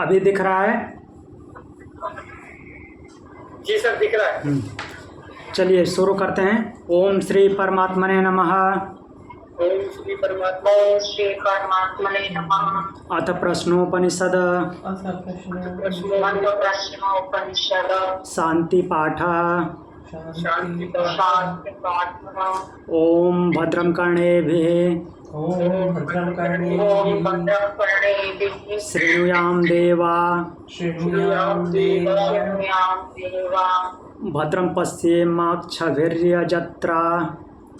अभी दिख रहा है? जी सर, दिख रहा है। चलिए शुरू करते हैं। ओम श्री परमात्मने नमः। ओम श्री परमात्मने नमः। अथ प्रश्नोपनिषद प्रश्नोपनिषद शांति पाठ। शांति पाठ। ओम भद्रं कर्णेभिः ओम भद्रं कर्णेभिः श्रेणुयाम देवा शृणुयाम देवा भद्रं पश्येमाक्षभिर्यजत्रा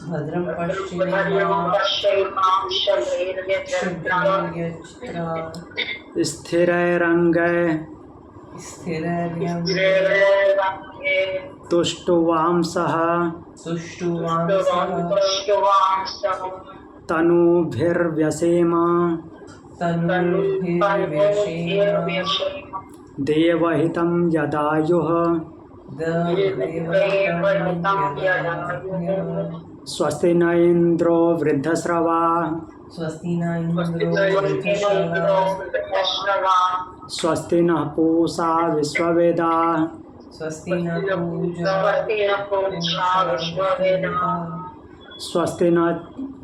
भद्रं पश्येमाक्षभिर्यजत्रा स्थिरैरङ्गैः तुष्टुवांसः तुष्टुवांसः तनूभिर्व्यसेम तनूभिर्व्यसेम देवहितं यदायुः देवहितं यदायुः स्वस्ति न इन्द्रो वृद्धश्रवा स्वस्ति न इन्द्रो वृद्धश्रवा स्वस्ति नः पूषा विश्ववेदाः स्वस्ति न पूषा विश्ववेदाः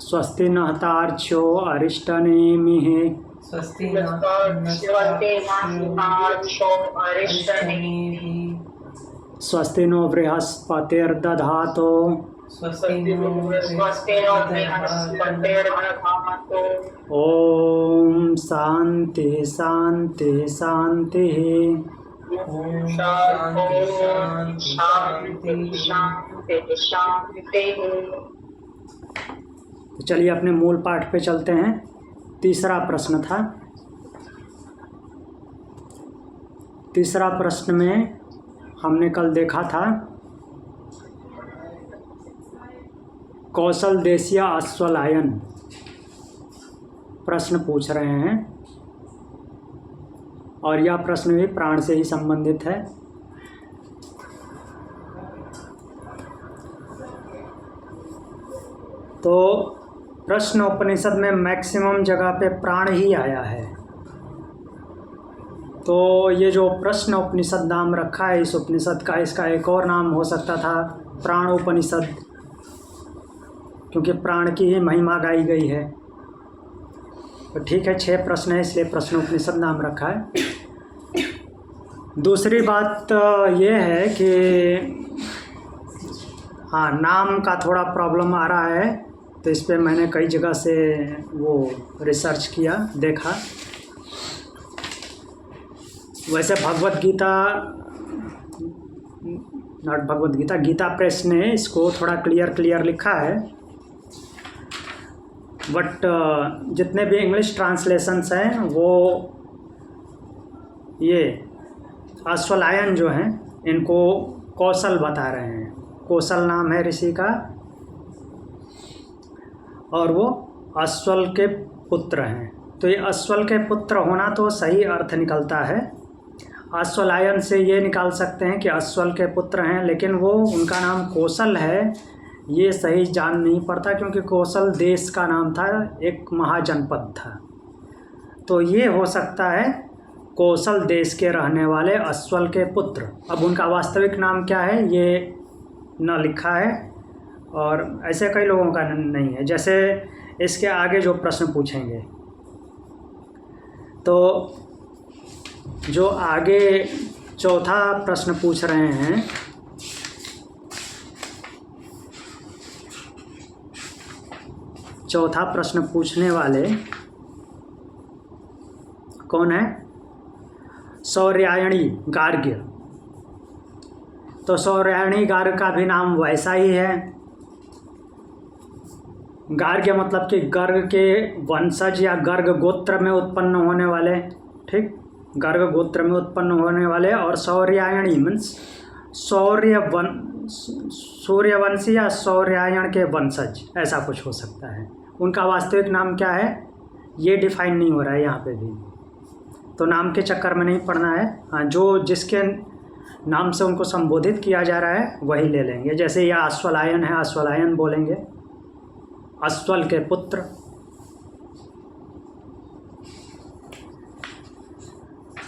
स्वस्ति नः तार्क्ष्यो अरिष्टनेमिः स्वस्ति नः स्वस्ति नो बृहस्पतिर्दधातु स्वस्ति नो बृहस्पतिर्दधातु ओम शांति शांति शांति। ओम शांति शांति। तो चलिए अपने मूल पाठ पे चलते हैं। तीसरा प्रश्न था। तीसरा प्रश्न में हमने कल देखा था कौशल देशीय अश्वलायन प्रश्न पूछ रहे हैं और यह प्रश्न भी प्राण से ही संबंधित है। तो प्रश्न उपनिषद में मैक्सिमम जगह पे प्राण ही आया है। तो ये जो प्रश्न उपनिषद नाम रखा है इस उपनिषद का, इसका एक और नाम हो सकता था प्राण उपनिषद, क्योंकि प्राण की ही महिमा गाई गई है। तो ठीक है, 6 प्रश्न है इसलिए प्रश्न उपनिषद नाम रखा है। दूसरी बात ये है कि हाँ, नाम का थोड़ा प्रॉब्लम आ रहा है, तो इस पर मैंने कई जगह से वो रिसर्च किया, देखा। वैसे भगवत गीता, नॉट भगवत गीता, गीता प्रेस ने इसको थोड़ा क्लियर लिखा है, बट जितने भी इंग्लिश ट्रांसलेशंस हैं वो ये अश्वलायन जो हैं इनको कौशल बता रहे हैं। कौशल नाम है ऋषि का और वो अश्वल के पुत्र हैं। तो ये अश्वल के पुत्र होना तो सही अर्थ निकलता है। अश्वलायन से ये निकाल सकते हैं कि अश्वल के पुत्र हैं, लेकिन वो उनका नाम कौशल है ये सही जान नहीं पड़ता, क्योंकि कौशल देश का नाम था, एक महाजनपद था। तो ये हो सकता है कौशल देश के रहने वाले अश्वल के पुत्र। अब उनका वास्तविक नाम क्या है ये न लिखा है, और ऐसे कई लोगों का नहीं है। जैसे इसके आगे जो प्रश्न पूछेंगे, तो जो आगे चौथा प्रश्न पूछ रहे हैं, चौथा प्रश्न पूछने वाले कौन है? सौर्यायणी गार्ग्य। तो सौर्यायणी गार्ग का भी नाम वैसा ही है। गार्ग्य मतलब कि गर्ग के वंशज या गर्ग गोत्र में उत्पन्न होने वाले, ठीक, गर्ग गोत्र में उत्पन्न होने वाले। और सौर्यायणी मीन्स सूर्यवंशी या सौर्यायण के वंशज, ऐसा कुछ हो सकता है। उनका वास्तविक नाम क्या है ये डिफाइन नहीं हो रहा है यहाँ पे भी, तो नाम के चक्कर में नहीं पड़ना है। हाँ, जो जिसके नाम से उनको संबोधित किया जा रहा है वही ले लेंगे। जैसे यह अश्वलायन है, अश्वलायन बोलेंगे, अश्वल के पुत्र।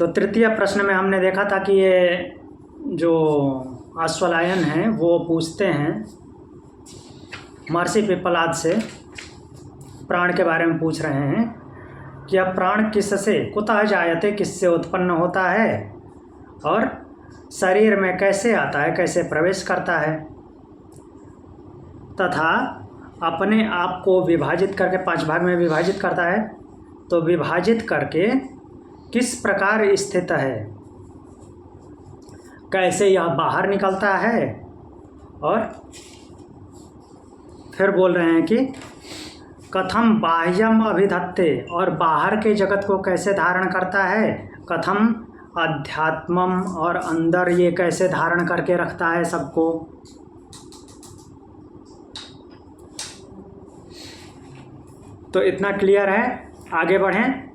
तो तृतीय प्रश्न में हमने देखा था कि ये जो अश्वलायन हैं वो पूछते हैं महर्षि पिप्पलाद से, प्राण के बारे में पूछ रहे हैं कि अब प्राण किससे, कुतः जायते, किससे उत्पन्न होता है और शरीर में कैसे आता है, कैसे प्रवेश करता है, तथा अपने आप को विभाजित करके 5 भाग में विभाजित करता है, तो विभाजित करके किस प्रकार स्थित है, कैसे यह बाहर निकलता है, और फिर बोल रहे हैं कि कथम बाह्यम अभिधत्ते, और बाहर के जगत को कैसे धारण करता है, कथम अध्यात्मम, और अंदर ये कैसे धारण करके रखता है सबको। तो इतना क्लियर है। आगे बढ़ें,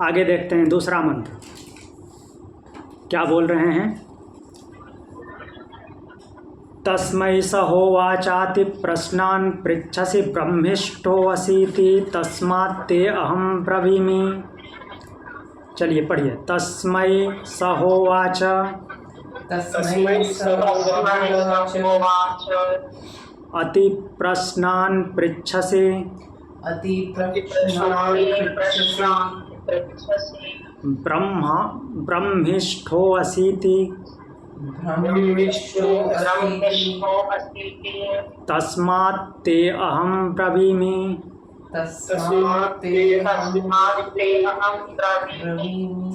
आगे देखते हैं दूसरा मंत्र क्या बोल रहे हैं। तस्मै स होवाचाति प्रश्नान् पृच्छसि ब्रह्मिष्ठोऽसीति तस्मात् ते अहं ब्रवीमि। चलिए पढ़िए। तस्मै स होवाच तस्मै सहोवाच अति प्रश्नान् पृच्छसि अति प्रश्नान् पृच्छसि ब्रह्मिष्ठोऽसीति ब्रह्मिष्ठोऽसीति तस्मात् ते अहं ब्रवीमि। तस्मात् ते अहं ब्रवीमि।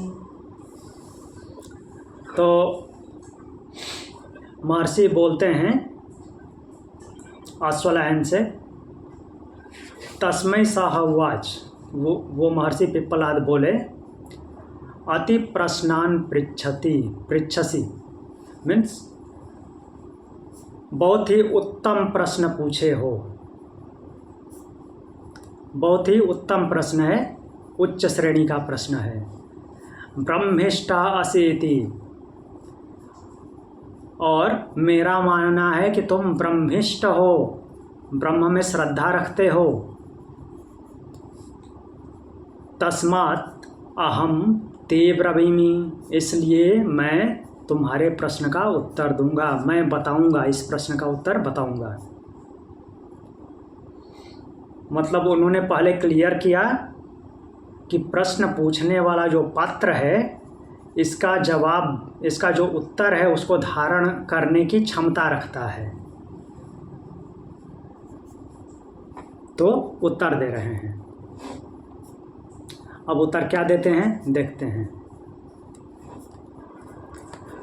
तो महर्षि बोलते हैं अश्वलायन से, तस्मै सह उवाच, वो महर्षि पिप्पलाद बोले, अति प्रश्नान् पृच्छसि मीन्स बहुत ही उत्तम प्रश्न पूछे हो। बहुत ही उत्तम प्रश्न है, उच्च श्रेणी का प्रश्न है। ब्रह्मिष्ठा असीति, और मेरा मानना है कि तुम ब्रह्मिष्ठ हो, ब्रह्म में श्रद्धा रखते हो। तस्मात् अहम ते ब्रवीमि, इसलिए मैं तुम्हारे प्रश्न का उत्तर दूंगा, मैं बताऊंगा, इस प्रश्न का उत्तर बताऊंगा। मतलब उन्होंने पहले क्लियर किया कि प्रश्न पूछने वाला जो पात्र है, इसका जवाब, इसका जो उत्तर है उसको धारण करने की क्षमता रखता है, तो उत्तर दे रहे हैं। अब उत्तर क्या देते हैं देखते हैं।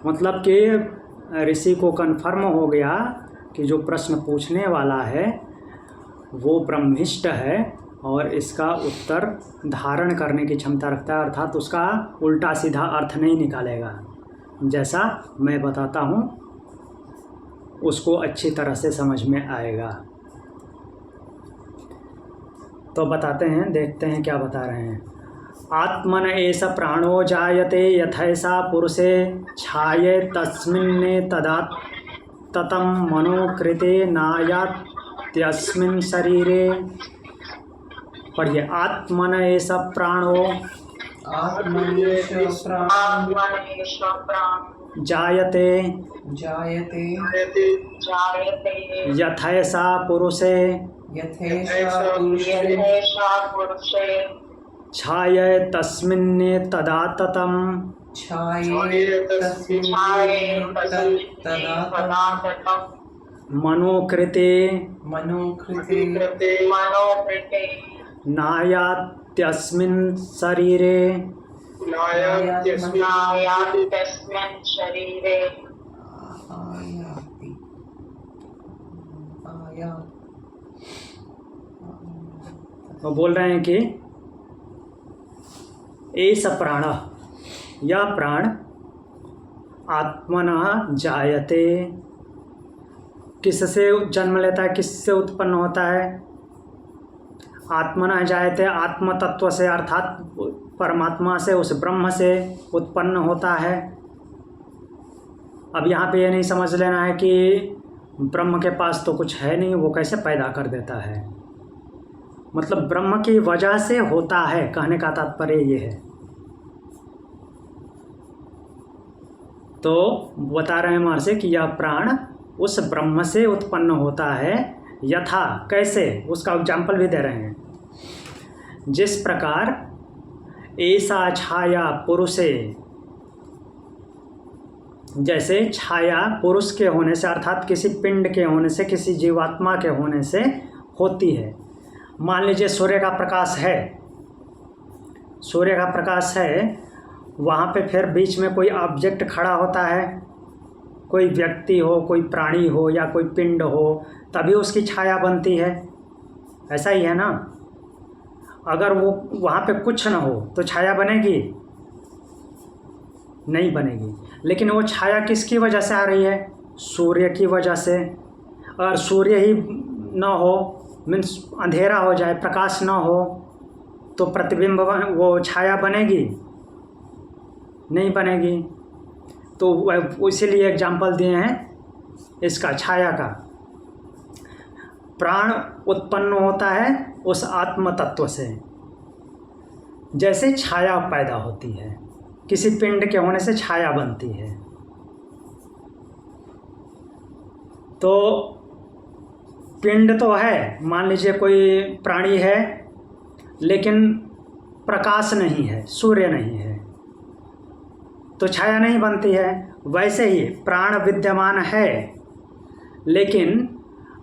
मतलब कि ऋषि को कन्फर्म हो गया कि जो प्रश्न पूछने वाला है वो ब्रह्मिष्ठ है और इसका उत्तर धारण करने की क्षमता रखता है, अर्थात उसका उल्टा सीधा अर्थ नहीं निकालेगा, जैसा मैं बताता हूँ उसको अच्छी तरह से समझ में आएगा। तो बताते हैं, देखते हैं क्या बता रहे हैं। आत्मन एष प्राणो जायते यथैषा पुरुषे छाये तस्मिन्ने तदा ततं मनोकृते नायात्यस्मिन् शरीरे। पढ़िए। आत्मन एष प्राणो जायते यथैषा पुरुषे छाये तस्मिन्ने तदा ततं मनोकृते नायात्यस्मिन् शरीरे। वो बोल रहे हैं कि एष प्राण, यह प्राण आत्मनः जायते, किससे जन्म लेता है, किससे उत्पन्न होता है। आत्मनः जायते, आत्म तत्व से अर्थात परमात्मा से, उस ब्रह्म से उत्पन्न होता है। अब यहाँ पे ये नहीं समझ लेना है कि ब्रह्म के पास तो कुछ है नहीं, वो कैसे पैदा कर देता है। मतलब ब्रह्म की वजह से होता है, कहने का तात्पर्य ये है। तो बता रहे हैं महर्षि कि यह प्राण उस ब्रह्म से उत्पन्न होता है, यथा, कैसे, उसका एग्जाम्पल भी दे रहे हैं। जिस प्रकार ऐसा छाया पुरुषे, जैसे छाया पुरुष के होने से अर्थात किसी पिंड के होने से, किसी जीवात्मा के होने से होती है। मान लीजिए सूर्य का प्रकाश है, सूर्य का प्रकाश है, वहाँ पे फिर बीच में कोई ऑब्जेक्ट खड़ा होता है, कोई व्यक्ति हो, कोई प्राणी हो या कोई पिंड हो, तभी उसकी छाया बनती है। ऐसा ही है ना। अगर वो वहाँ पे कुछ ना हो तो छाया बनेगी? नहीं बनेगी। लेकिन वो छाया किसकी वजह से आ रही है? सूर्य की वजह से। अगर सूर्य ही ना हो, मीन्स अंधेरा हो जाए, प्रकाश ना हो, तो प्रतिबिंब वो छाया बनेगी? नहीं बनेगी। तो इसीलिए एग्जाम्पल दिए हैं इसका, छाया का। प्राण उत्पन्न होता है उस आत्म तत्व से, जैसे छाया पैदा होती है, किसी पिंड के होने से छाया बनती है। तो पिंड तो है, मान लीजिए कोई प्राणी है लेकिन प्रकाश नहीं है, सूर्य नहीं है, तो छाया नहीं बनती है। वैसे ही प्राण विद्यमान है, लेकिन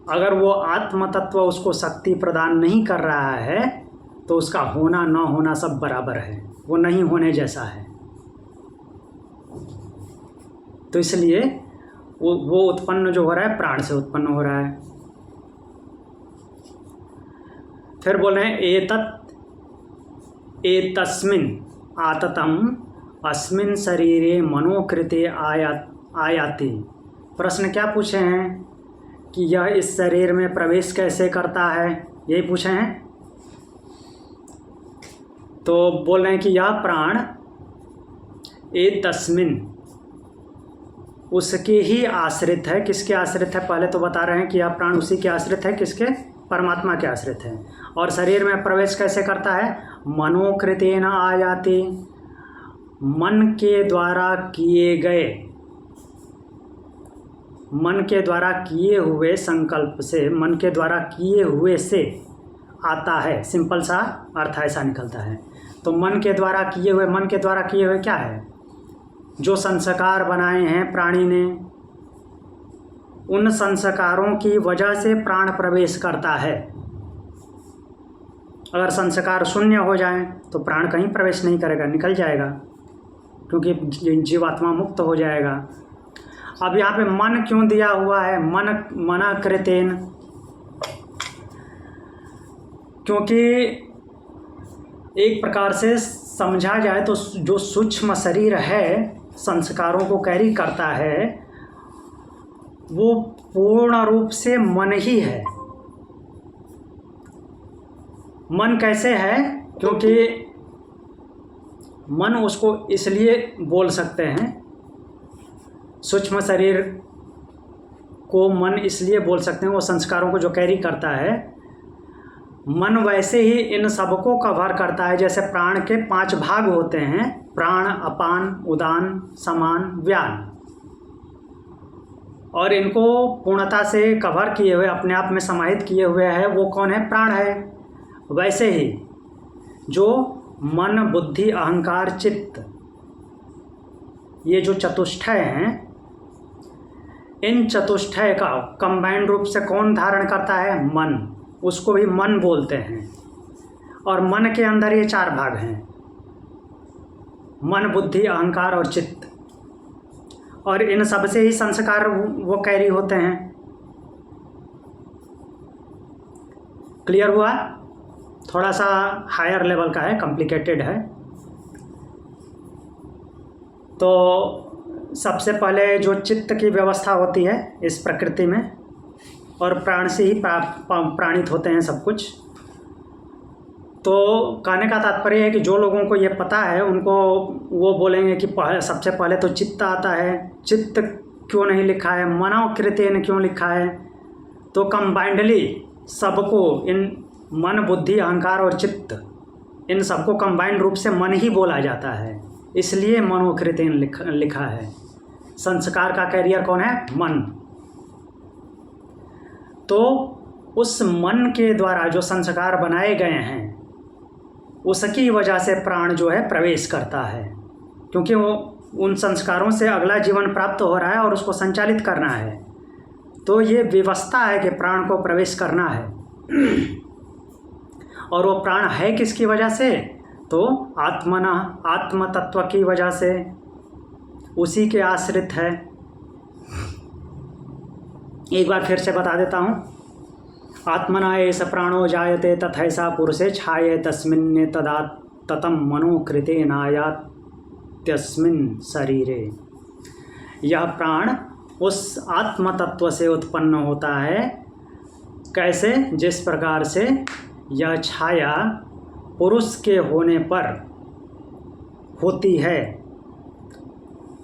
अगर वो आत्म तत्व उसको शक्ति प्रदान नहीं कर रहा है तो उसका होना ना होना सब बराबर है, वो नहीं होने जैसा है। तो इसलिए वो उत्पन्न जो हो रहा है प्राण से उत्पन्न हो रहा है। फिर बोल रहे हैं एतस्मिन् आततम अस्मिन् शरीरे मनोकृते आयाति। प्रश्न क्या पूछे हैं कि यह इस शरीर में प्रवेश कैसे करता है, यही पूछे हैं। तो बोल रहे हैं कि यह प्राण एतस्मिन्, उसके ही आश्रित है। किसके आश्रित है? पहले तो बता रहे हैं कि यह प्राण उसी के आश्रित है। किसके? परमात्मा के आश्रित है। और शरीर में प्रवेश कैसे करता है? मनोकृतेन आयाति, मन के द्वारा किए गए, मन के द्वारा किए हुए संकल्प से, मन के द्वारा किए हुए से आता है। सिंपल सा अर्थ ऐसा निकलता है। तो मन के द्वारा किए हुए, मन के द्वारा किए हुए क्या है? जो संस्कार बनाए हैं प्राणी ने, उन संस्कारों की वजह से प्राण प्रवेश करता है। अगर संस्कार शून्य हो जाए तो प्राण कहीं प्रवेश नहीं करेगा, निकल जाएगा, क्योंकि जीवात्मा मुक्त हो जाएगा। अब यहाँ पे मन क्यों दिया हुआ है? मना कृतेन, क्योंकि एक प्रकार से समझा जाए तो जो सूक्ष्म शरीर है, संस्कारों को कैरी करता है, वो पूर्ण रूप से मन ही है। मन कैसे है? क्योंकि मन उसको इसलिए बोल सकते हैं, सूक्ष्म शरीर को मन इसलिए बोल सकते हैं, वो संस्कारों को जो कैरी करता है। मन वैसे ही इन सबको कवर करता है। जैसे प्राण के 5 भाग होते हैं, प्राण, अपान, उदान, समान, व्यान, और इनको पूर्णता से कवर किए हुए, अपने आप में समाहित किए हुए है, वो कौन है? प्राण है। वैसे ही जो मन, बुद्धि, अहंकार, चित्त, ये जो चतुष्टय हैं, इन चतुष्टय का कंबाइंड रूप से कौन धारण करता है? मन। उसको भी मन बोलते हैं। और मन के अंदर ये 4 भाग हैं, मन, बुद्धि, अहंकार और चित्त, और इन सब से ही संस्कार वो कैरी होते हैं। क्लियर हुआ? थोड़ा सा हायर लेवल का है, कॉम्प्लिकेटेड है। तो सबसे पहले जो चित्त की व्यवस्था होती है इस प्रकृति में, और प्राण से ही प्राणित होते हैं सब कुछ। तो कहने का तात्पर्य है कि जो लोगों को ये पता है, उनको वो बोलेंगे कि सबसे पहले तो चित्त आता है। चित्त क्यों नहीं लिखा है? मनोकृतेन क्यों लिखा है? तो कंबाइंडली सबको, इन मन, बुद्धि, अहंकार और चित्त, इन सबको कंबाइंड रूप से मन ही बोला जाता है, इसलिए मनोकृतेन लिखा है। संस्कार का कैरियर कौन है? मन। तो उस मन के द्वारा जो संस्कार बनाए गए हैं उसकी वजह से प्राण जो है प्रवेश करता है, क्योंकि वो उन संस्कारों से अगला जीवन प्राप्त हो रहा है और उसको संचालित करना है। तो ये व्यवस्था है कि प्राण को प्रवेश करना है। और वो प्राण है किसकी वजह से? तो आत्मना, आत्म तत्व की वजह से, उसी के आश्रित है। एक बार फिर से बता देता हूँ। आत्मना एष प्राणो जायते तथैसा पुरुषे छाये तस्मिन् तदा ततम मनोकृतेनायात्यस्मिन् शरीरे। यह प्राण उस आत्म तत्व से उत्पन्न होता है। कैसे? जिस प्रकार से यह छाया पुरुष के होने पर होती है।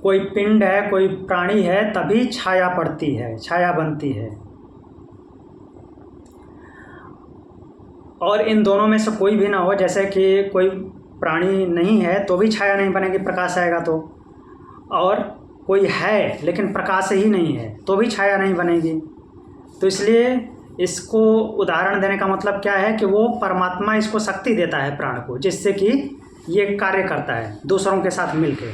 कोई पिंड है, कोई प्राणी है, तभी छाया पड़ती है, छाया बनती है। और इन दोनों में से कोई भी ना हो, जैसे कि कोई प्राणी नहीं है तो भी छाया नहीं बनेगी, प्रकाश आएगा तो। और कोई है लेकिन प्रकाश ही नहीं है तो भी छाया नहीं बनेगी। तो इसलिए इसको उदाहरण देने का मतलब क्या है कि वो परमात्मा इसको शक्ति देता है प्राण को, जिससे कि ये कार्य करता है दूसरों के साथ मिलके।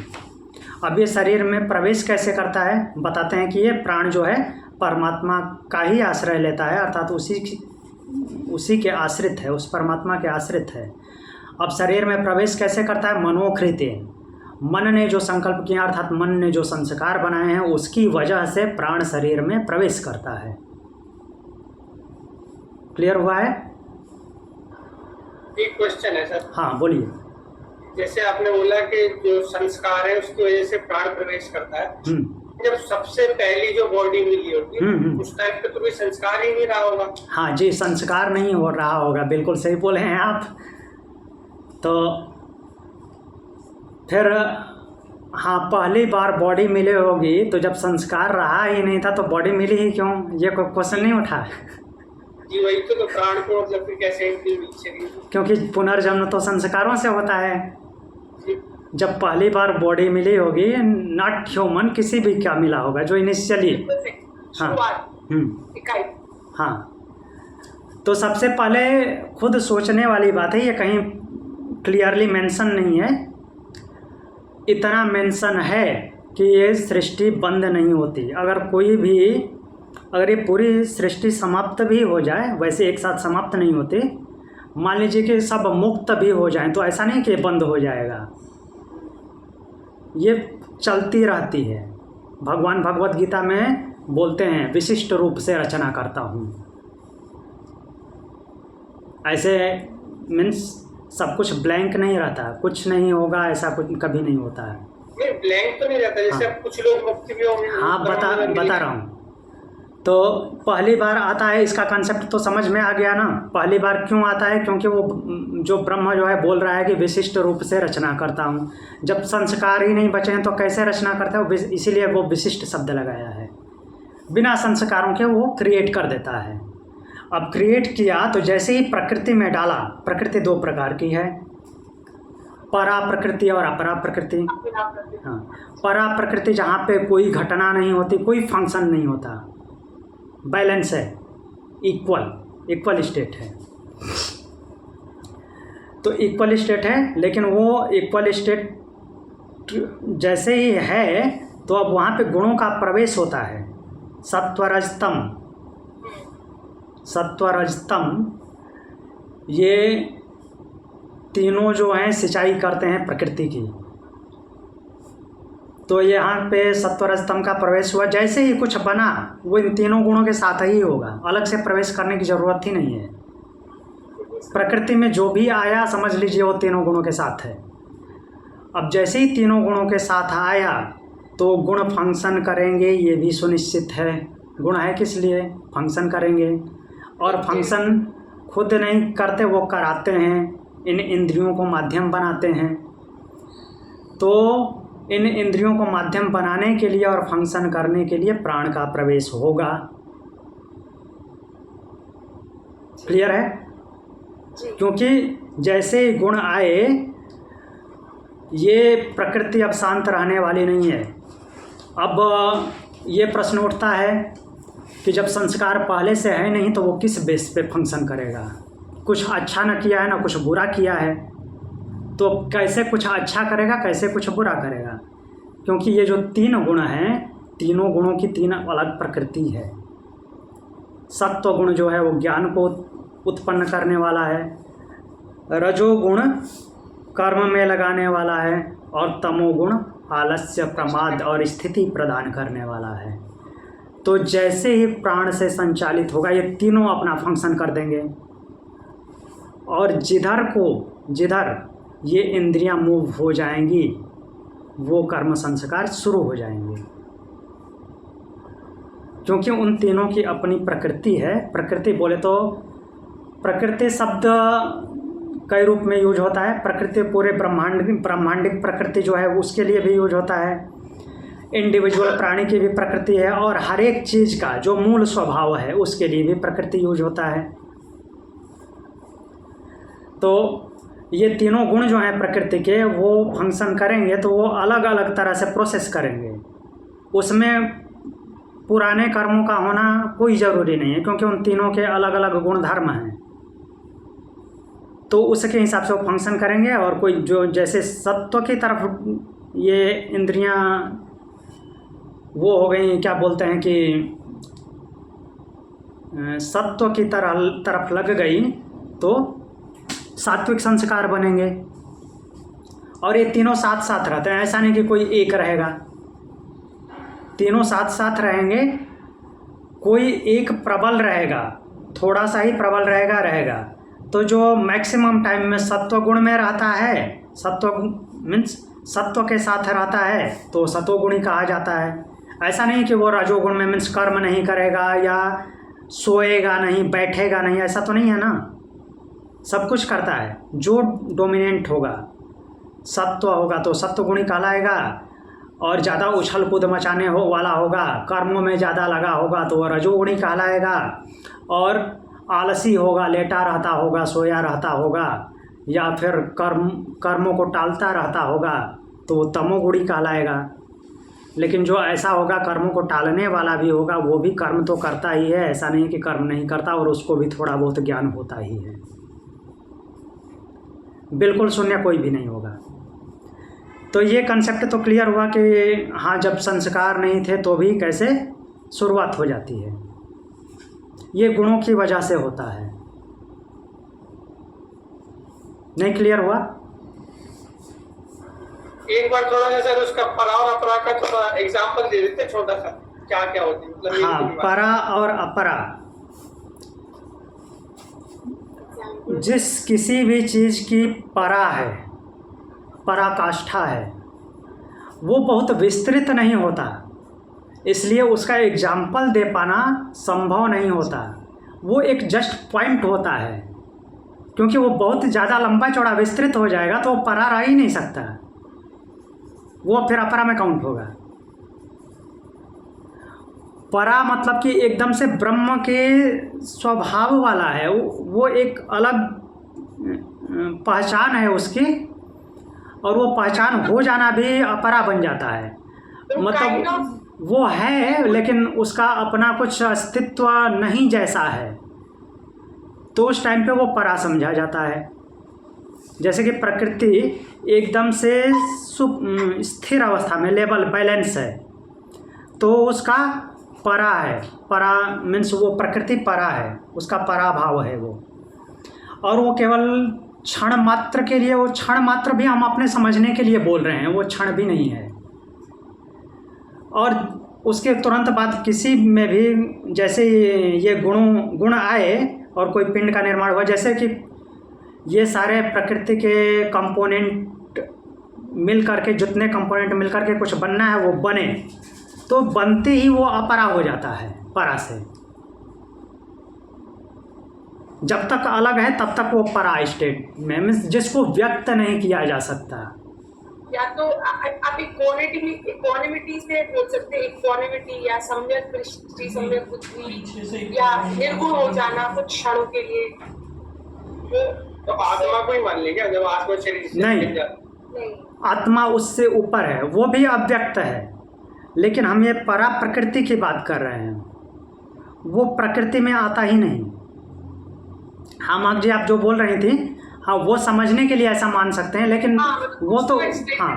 अब ये शरीर में प्रवेश कैसे करता है बताते हैं कि ये प्राण जो है परमात्मा का ही आश्रय लेता है, अर्थात उसी के आश्रित है, उस परमात्मा के आश्रित है। अब शरीर में प्रवेश कैसे करता है? मनोकृतेन, मन ने जो संकल्प किया अर्थात मन ने जो संस्कार बनाए हैं उसकी वजह से प्राण शरीर में प्रवेश करता है। क्लियर हुआ है? एक क्वेश्चन है सर। हाँ बोलिए। जैसे आपने बोला कि जो संस्कार है उसकी वजह से प्राण प्रवेश करता है, जब सबसे पहली जो बॉडी मिली होगी उस टाइम पे तो कोई संस्कार ही नहीं रहा होगा। हाँ जी, संस्कार नहीं हो रहा होगा, बिल्कुल सही बोले हैं आप। तो फिर हाँ, पहली बार बॉडी मिली होगी तो जब संस्कार रहा ही नहीं था तो बॉडी मिली ही क्यों? ये कोई क्वेश्चन नहीं उठा। जी वही तो प्राण को मतलब फिर कैसे शरीर? क्योंकि पुनर्जन्म तो संस्कारों से होता है। जब पहली बार बॉडी मिली होगी, नॉट ह्यूमन, किसी भी का मिला होगा जो इनिशियली। हाँ हाँ, तो सबसे पहले खुद सोचने वाली बात है, ये कहीं क्लियरली मेंशन नहीं है। इतना मेंशन है कि ये सृष्टि बंद नहीं होती। अगर ये पूरी सृष्टि समाप्त भी हो जाए, वैसे एक साथ समाप्त नहीं होती, मान लीजिए कि सब मुक्त भी हो जाएं, तो ऐसा नहीं कि बंद हो जाएगा, ये चलती रहती है। भगवान भगवत गीता में बोलते हैं विशिष्ट रूप से रचना करता हूँ। ऐसे मीन्स सब कुछ ब्लैंक नहीं रहता, कुछ नहीं होगा ऐसा कुछ कभी नहीं होता है। ब्लैंक तो नहीं रहता, जैसे हाँ। कुछ लोग मुक्ति भी होंगे। हाँ बता रहा हूँ। तो पहली बार आता है, इसका कंसेप्ट तो समझ में आ गया ना। पहली बार क्यों आता है? क्योंकि वो जो ब्रह्म जो है बोल रहा है कि विशिष्ट रूप से रचना करता हूँ। जब संस्कार ही नहीं बचे हैं तो कैसे रचना करता है? इसीलिए वो विशिष्ट शब्द लगाया है। बिना संस्कारों के वो क्रिएट कर देता है। अब क्रिएट किया तो जैसे ही प्रकृति में डाला, प्रकृति दो प्रकार की है, परा प्रकृति और अपरा प्रकृति। हाँ, परा प्रकृति जहाँ पे कोई घटना नहीं होती, कोई फंक्शन नहीं होता, बैलेंस है, इक्वल स्टेट है। तो इक्वल स्टेट है, लेकिन वो इक्वल स्टेट जैसे ही है तो अब वहाँ पे गुणों का प्रवेश होता है। सत्वरजतम ये तीनों जो हैं सिंचाई करते हैं प्रकृति की। तो यहाँ पे सत्वरजतम का प्रवेश हुआ, जैसे ही कुछ बना वो इन तीनों गुणों के साथ ही होगा, अलग से प्रवेश करने की ज़रूरत ही नहीं है। प्रकृति में जो भी आया समझ लीजिए वो तीनों गुणों के साथ है। अब जैसे ही तीनों गुणों के साथ आया तो गुण फंक्शन करेंगे, ये भी सुनिश्चित है। गुण है किस लिए? फंक्शन करेंगे, और फंक्शन खुद नहीं करते, वो कराते हैं, इन इंद्रियों को माध्यम बनाते हैं। तो इन इंद्रियों को माध्यम बनाने के लिए और फंक्शन करने के लिए प्राण का प्रवेश होगा। क्लियर है? क्योंकि जैसे ही गुण आए, ये प्रकृति अब शांत रहने वाली नहीं है। अब ये प्रश्न उठता है कि जब संस्कार पहले से है नहीं तो वो किस बेस पे फंक्शन करेगा? कुछ अच्छा न किया है ना कुछ बुरा किया है, तो कैसे कुछ अच्छा करेगा, कैसे कुछ बुरा करेगा? क्योंकि ये जो 3 गुण हैं, तीनों गुणों की 3 अलग प्रकृति है। सत्व गुण जो है वो ज्ञान को उत्पन्न करने वाला है, रजोगुण कर्म में लगाने वाला है, और तमोगुण आलस्य, प्रमाद और स्थिति प्रदान करने वाला है। तो जैसे ही प्राण से संचालित होगा, ये तीनों अपना फंक्शन कर देंगे, और जिधर ये इंद्रियां मूव हो जाएंगी, वो कर्म संस्कार शुरू हो जाएंगे। क्योंकि उन तीनों की अपनी प्रकृति है। प्रकृति बोले तो प्रकृति शब्द कई रूप में यूज होता है। प्रकृति पूरे ब्रह्मांडिक प्रकृति जो है उसके लिए भी यूज होता है, इंडिविजुअल प्राणी की भी प्रकृति है, और हर एक चीज़ का जो मूल स्वभाव है उसके लिए भी प्रकृति यूज होता है। तो ये तीनों गुण जो हैं प्रकृति के, वो फंक्शन करेंगे तो वो अलग अलग तरह से प्रोसेस करेंगे। उसमें पुराने कर्मों का होना कोई ज़रूरी नहीं है, क्योंकि उन तीनों के अलग अलग गुण धर्म हैं। तो उसके हिसाब से वो फंक्शन करेंगे। और कोई जो जैसे सत्व की तरफ ये इंद्रियां वो हो गई, क्या बोलते हैं कि सत्व की तरफ लग गई तो सात्विक संस्कार बनेंगे। और ये तीनों साथ साथ रहते हैं, ऐसा नहीं कि कोई एक रहेगा, तीनों साथ साथ रहेंगे। कोई एक प्रबल रहेगा, थोड़ा सा ही प्रबल रहेगा। तो जो मैक्सिमम टाइम में सत्व गुण में रहता है, सत्व मीन्स सत्व के साथ रहता है, तो सत्वगुणी कहा जाता है। ऐसा नहीं कि वो रजोगुण में मीन्स कर्म नहीं करेगा या सोएगा नहीं, बैठेगा नहीं, ऐसा तो नहीं है ना। सब कुछ करता है। जो डोमिनेंट होगा, सत्व होगा तो सत्वगुणी कहलाएगा, और ज़्यादा उछल कूद मचाने वाला होगा, कर्मों में ज़्यादा लगा होगा तो वह रजोगुणी कहलाएगा। और आलसी होगा, लेटा रहता होगा, सोया रहता होगा, या फिर कर्मों को टालता रहता होगा तो वो तमोगुणी कहलाएगा। लेकिन जो ऐसा होगा कर्मों को टालने वाला भी होगा, वो भी कर्म तो करता ही है, ऐसा नहीं कि कर्म नहीं करता, और उसको भी थोड़ा बहुत ज्ञान होता ही है। बिल्कुल शून्य कोई भी नहीं होगा। तो ये कंसेप्ट तो क्लियर हुआ कि हाँ, जब संस्कार नहीं थे तो भी कैसे शुरुआत हो जाती है। ये गुणों की वजह से होता है। नहीं क्लियर हुआ? एक बार थोड़ा सा सर उसका परा और अपरा का थोड़ा एग्जांपल दे देते छोटा सा, क्या क्या होती है मतलब? हाँ, परा और अपरा, जिस किसी भी चीज़ की परा है, पराकाष्ठा है, वो बहुत विस्तृत नहीं होता, इसलिए उसका एग्जाम्पल दे पाना संभव नहीं होता। वो एक जस्ट पॉइंट होता है, क्योंकि वो बहुत ज़्यादा लंबा चौड़ा विस्तृत हो जाएगा तो वो परा रह ही नहीं सकता, वो फिर अपरा में काउंट होगा। परा मतलब कि एकदम से ब्रह्म के स्वभाव वाला है, वो एक अलग पहचान है उसकी, और वो पहचान हो जाना भी अपरा बन जाता है। मतलब वो है लेकिन उसका अपना कुछ अस्तित्व नहीं जैसा है, तो उस टाइम पे वो परा समझा जाता है। जैसे कि प्रकृति एकदम से स्थिर अवस्था में, लेवल बैलेंस है, तो उसका परा है। परा मीन्स वो प्रकृति परा है, उसका पराभाव है वो। और वो केवल क्षण मात्र के लिए, वो क्षण मात्र भी हम अपने समझने के लिए बोल रहे हैं, वो क्षण भी नहीं है। और उसके तुरंत बाद किसी में भी जैसे ये गुण आए और कोई पिंड का निर्माण हुआ, जैसे कि ये सारे प्रकृति के कंपोनेंट मिल करके, जितने कंपोनेंट मिल करके कुछ बनना है वो बने, तो बनते ही वो अपरा हो जाता है परा से। जब तक अलग है तब तक वो परा स्टेट में, मीन्स जिसको व्यक्त नहीं किया जा सकता। या तो आप इक्वानिमिटी से बोल सकते हैं, इक्वानिमिटी या सम्यक दृष्टि, सम्यक बुद्धि, या निर्गुण हो जाना कुछ क्षणों के लिए, वो तो आत्मा को ही मान लिया जब आत्मा शरीर से नहीं। निकल जाता? नहीं, आत्मा उससे ऊपर है, वो भी अव्यक्त है, लेकिन हम ये परा प्रकृति की बात कर रहे हैं, वो प्रकृति में आता ही नहीं। हाँ माँ जी, आप जो बोल रही थी, हाँ वो समझने के लिए ऐसा मान सकते हैं, लेकिन वो तो हाँ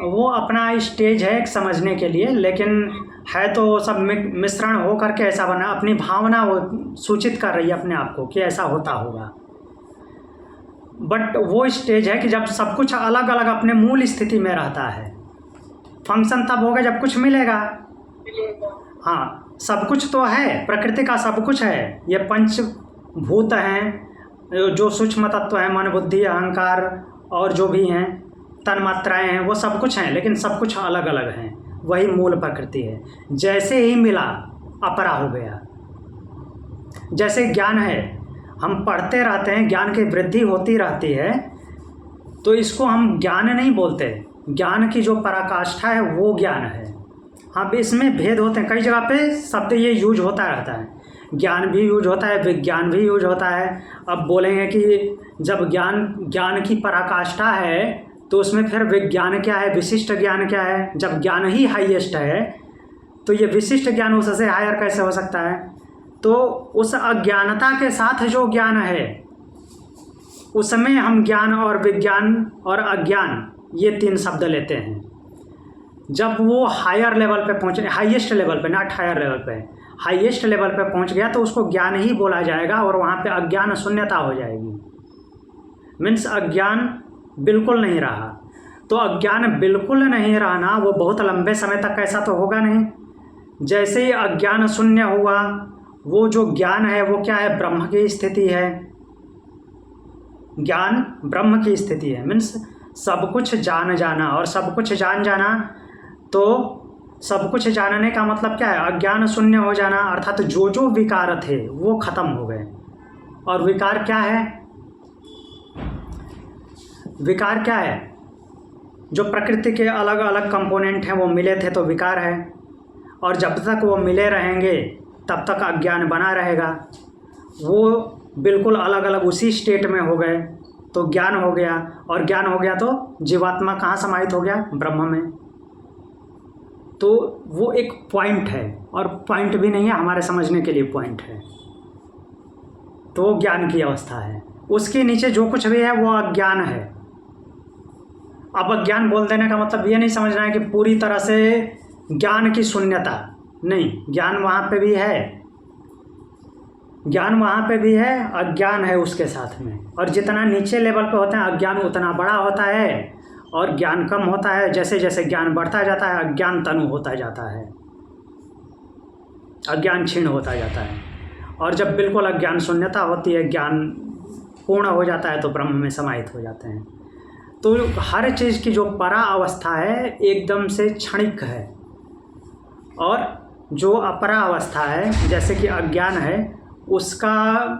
वो अपना स्टेज है एक समझने के लिए, लेकिन है तो सब मिश्रण हो करके ऐसा बना, अपनी भावना वो सूचित कर रही है अपने आप को कि ऐसा होता होगा। बट वो स्टेज है कि जब सब कुछ अलग अलग अपने मूल स्थिति में रहता है। फंक्शन तब होगा जब कुछ मिलेगा। हाँ, सब कुछ तो है, प्रकृति का सब कुछ है, ये पंचभूत हैं, जो सूक्ष्म तत्व हैं, मन बुद्धि अहंकार और जो भी हैं तन्मात्राएं हैं, वो सब कुछ हैं, लेकिन सब कुछ अलग अलग हैं, वही मूल प्रकृति है। जैसे ही मिला अपरा हो गया। जैसे ज्ञान है, हम पढ़ते रहते हैं, ज्ञान की वृद्धि होती रहती है, तो इसको हम ज्ञान नहीं बोलते, ज्ञान की जो पराकाष्ठा है वो ज्ञान है। हाँ, इसमें भेद होते हैं, कई जगह पे शब्द ये यूज होता रहता है, ज्ञान भी यूज होता है, विज्ञान भी यूज होता है। अब बोलेंगे कि जब ज्ञान की पराकाष्ठा है तो उसमें फिर विज्ञान क्या है, विशिष्ट ज्ञान क्या है? जब ज्ञान ही हाईएस्ट है तो ये विशिष्ट ज्ञान उससे हायर कैसे हो सकता है? तो उस अज्ञानता के साथ जो ज्ञान है उसमें हम ज्ञान और विज्ञान और अज्ञान ये तीन शब्द लेते हैं। जब वो हायर लेवल पे पहुँचे, हाईएस्ट लेवल पे, नॉट हायर लेवल पे, हाईएस्ट लेवल पे पहुंच गया तो उसको ज्ञान ही बोला जाएगा और वहाँ पे अज्ञान शून्यता हो जाएगी। मीन्स अज्ञान बिल्कुल नहीं रहा। तो अज्ञान बिल्कुल नहीं रहना वो बहुत लंबे समय तक ऐसा तो होगा नहीं। जैसे ही अज्ञान शून्य हुआ, वो जो ज्ञान है वो क्या है? ब्रह्म की स्थिति है। ज्ञान ब्रह्म की स्थिति है, मीन्स सब कुछ जान जाना, और सब कुछ जान जाना, तो सब कुछ जानने का मतलब क्या है? अज्ञान शून्य हो जाना, अर्थात जो जो विकार थे वो खत्म हो गए। और विकार क्या है? विकार क्या है? जो प्रकृति के अलग अलग कंपोनेंट हैं वो मिले थे तो विकार है, और जब तक वो मिले रहेंगे तब तक अज्ञान बना रहेगा। वो बिल्कुल अलग अलग उसी स्टेट में हो गए तो ज्ञान हो गया, और ज्ञान हो गया तो जीवात्मा कहाँ समाहित हो गया? ब्रह्म में। तो वो एक पॉइंट है, और पॉइंट भी नहीं है, हमारे समझने के लिए पॉइंट है। तो वो ज्ञान की अवस्था है। उसके नीचे जो कुछ भी है वो अज्ञान है। अब अज्ञान बोल देने का मतलब ये नहीं समझना है कि पूरी तरह से ज्ञान की शून्यता नहीं, ज्ञान वहाँ पे भी है, ज्ञान वहाँ पे भी है, अज्ञान है उसके साथ में। और जितना नीचे लेवल पे होते हैं अज्ञान उतना बड़ा होता है, और ज्ञान कम होता है। जैसे जैसे ज्ञान बढ़ता जाता है अज्ञान तनु होता जाता है, अज्ञान क्षीण होता जाता है। और जब बिल्कुल अज्ञान शून्यता होती है, ज्ञान पूर्ण हो जाता है, तो ब्रह्म में समाहित हो जाते हैं। तो हर चीज़ की जो परा अवस्था है एकदम से क्षणिक है, और जो अपरा अवस्था है जैसे कि अज्ञान है, उसका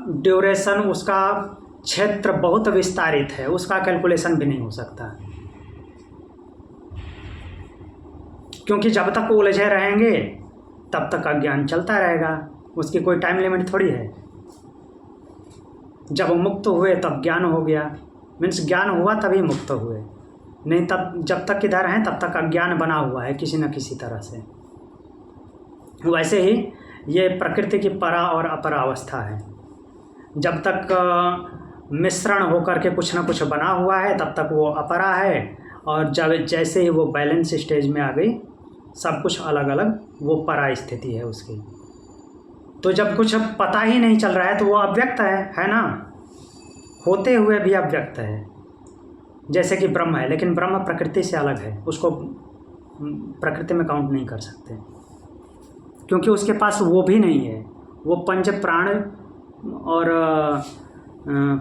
ड्यूरेशन, उसका क्षेत्र बहुत विस्तारित है, उसका कैलकुलेशन भी नहीं हो सकता। क्योंकि जब तक उलझे रहेंगे तब तक अज्ञान चलता रहेगा, उसकी कोई टाइम लिमिट थोड़ी है। जब मुक्त हुए तब ज्ञान हो गया, मीन्स ज्ञान हुआ तभी मुक्त हुए, नहीं तब जब तक इधर हैं तब तक अज्ञान बना हुआ है किसी न किसी तरह से। वैसे ही ये प्रकृति की परा और अपरा अवस्था है। जब तक मिश्रण होकर के कुछ न कुछ बना हुआ है तब तक वो अपरा है, और जब जैसे ही वो बैलेंस स्टेज में आ गई, सब कुछ अलग अलग, वो परा स्थिति है उसकी। तो जब कुछ पता ही नहीं चल रहा है तो वो अव्यक्त है ना, होते हुए भी अव्यक्त है। जैसे कि ब्रह्म है, लेकिन ब्रह्म प्रकृति से अलग है, उसको प्रकृति में काउंट नहीं कर सकते, क्योंकि उसके पास वो भी नहीं है। वो पंच प्राण और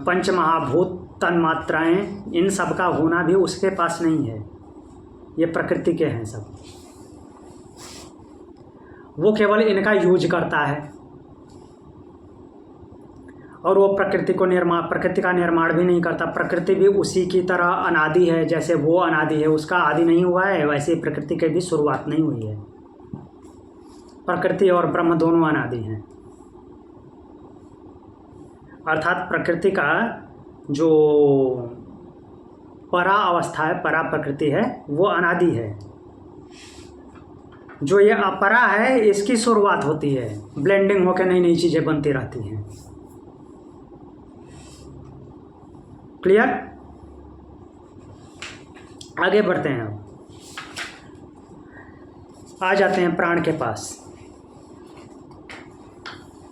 पंच महाभूत तन्मात्राएं, इन सब का होना भी उसके पास नहीं है, ये प्रकृति के हैं सब। वो केवल इनका यूज करता है, और वो प्रकृति का निर्माण भी नहीं करता। प्रकृति भी उसी की तरह अनादि है, जैसे वो अनादि है, उसका आदि नहीं हुआ है, वैसे प्रकृति की भी शुरुआत नहीं हुई है। प्रकृति और ब्रह्म दोनों अनादि हैं, अर्थात प्रकृति का जो परा अवस्था है, परा प्रकृति है, वो अनादि है। जो ये अपरा है इसकी शुरुआत होती है, ब्लेंडिंग होकर नई नई चीज़ें बनती रहती हैं। क्लियर? आगे बढ़ते हैं। अब आ जाते हैं प्राण के पास।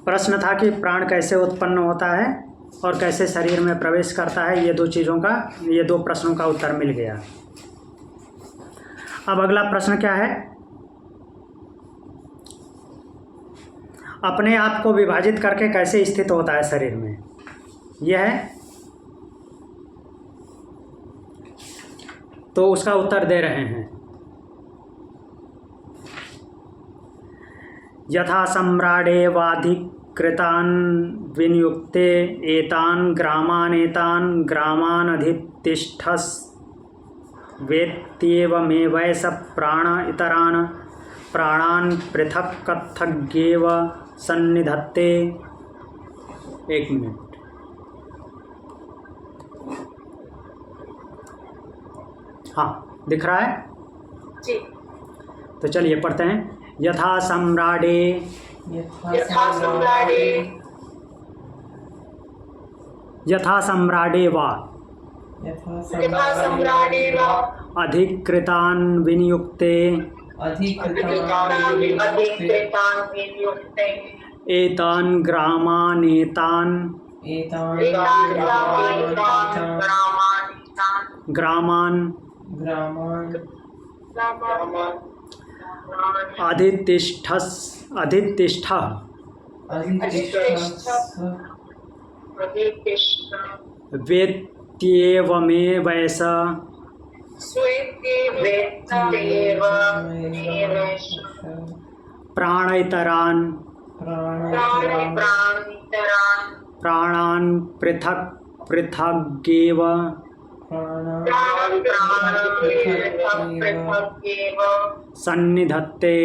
प्रश्न था कि प्राण कैसे उत्पन्न होता है और कैसे शरीर में प्रवेश करता है। ये दो प्रश्नों का उत्तर मिल गया। अब अगला प्रश्न क्या है? अपने आप को विभाजित करके कैसे स्थित होता है शरीर में, यह है। तो उसका उत्तर दे रहे हैं। यथा सम्राडेवाधिकृतान् विनियुक्ते एतान् ग्रामान् अधितिष्ठस् वेत्येवमेवैष प्राण इतरान् प्राणान् पृथक् कथय्येव सन्निधत्ते। एक मिनट। हाँ, दिख रहा है जी। तो चलिए पढ़ते हैं। यथा सम्राडे वा अधिकृतान् विनियुक्ते एतान् ग्रामान् अधितिष्ठ वेत्येवमेवैष प्राणैतरान् प्राणान् पृथक् पृथग्गेव सन्निधत्ते।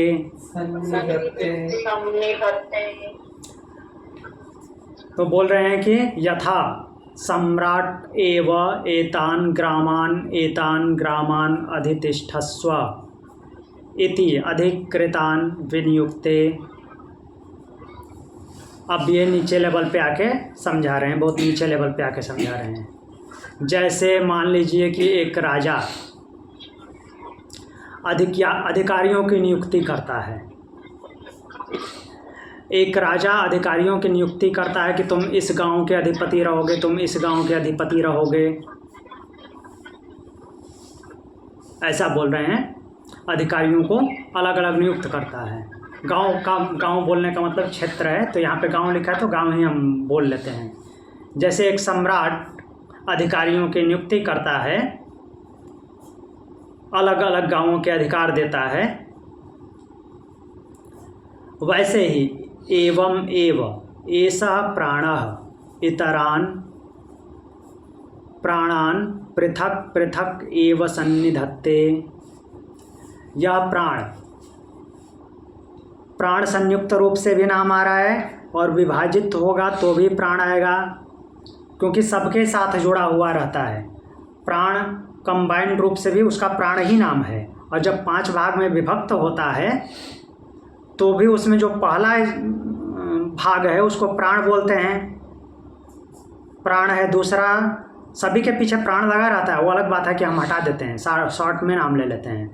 तो बोल रहे हैं कि यथा सम्राट एव एतान् ग्रामान् अधितिष्ठस्व इति अधिकृतान् विनियुक्ते। अब ये नीचे लेवल पे आके समझा रहे हैं, बहुत नीचे लेवल पे आके समझा रहे हैं। जैसे मान लीजिए कि एक राजा अधिकारियों की नियुक्ति करता है। एक राजा अधिकारियों की नियुक्ति करता है कि तुम इस गांव के अधिपति रहोगे, तुम इस गांव के अधिपति रहोगे, ऐसा बोल रहे हैं। अधिकारियों को अलग अलग नियुक्त करता है। गांव बोलने का मतलब क्षेत्र है, तो यहाँ पे गांव लिखा है तो गांव ही हम बोल लेते हैं। जैसे एक सम्राट अधिकारियों की नियुक्ति करता है, अलग अलग गांवों के अधिकार देता है, वैसे ही एवं एव एषः प्राणः इतरान् प्राणान् पृथक् पृथक् एव सन्निधत्ते। यह प्राण संयुक्त रूप से भी नाम आ रहा है और विभाजित होगा तो भी प्राण आएगा, क्योंकि सबके साथ जुड़ा हुआ रहता है। प्राण कंबाइंड रूप से भी उसका प्राण ही नाम है। और जब 5 भाग में विभक्त होता है तो भी उसमें जो पहला भाग है उसको प्राण बोलते हैं। प्राण है दूसरा, सभी के पीछे प्राण लगा रहता है, वो अलग बात है कि हम हटा देते हैं, शॉर्ट में नाम ले लेते हैं।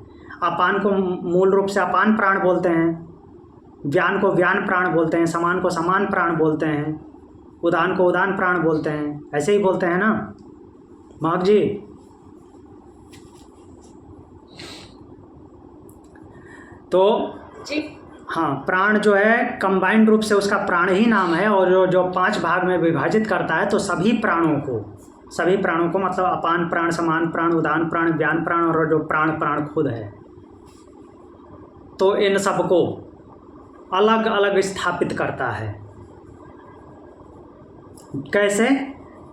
अपान को मूल रूप से अपान प्राण बोलते हैं, व्यान को व्यान प्राण बोलते हैं, समान को समान प्राण बोलते हैं, उदान को उदान प्राण बोलते हैं। ऐसे ही बोलते हैं ना महक जी? तो जी हाँ, प्राण जो है कंबाइंड रूप से उसका प्राण ही नाम है। और जो 5 भाग में विभाजित करता है तो सभी प्राणों को मतलब अपान प्राण, समान प्राण, उदान प्राण, व्यान प्राण और जो प्राण खुद है, तो इन सबको अलग अलग स्थापित करता है। कैसे?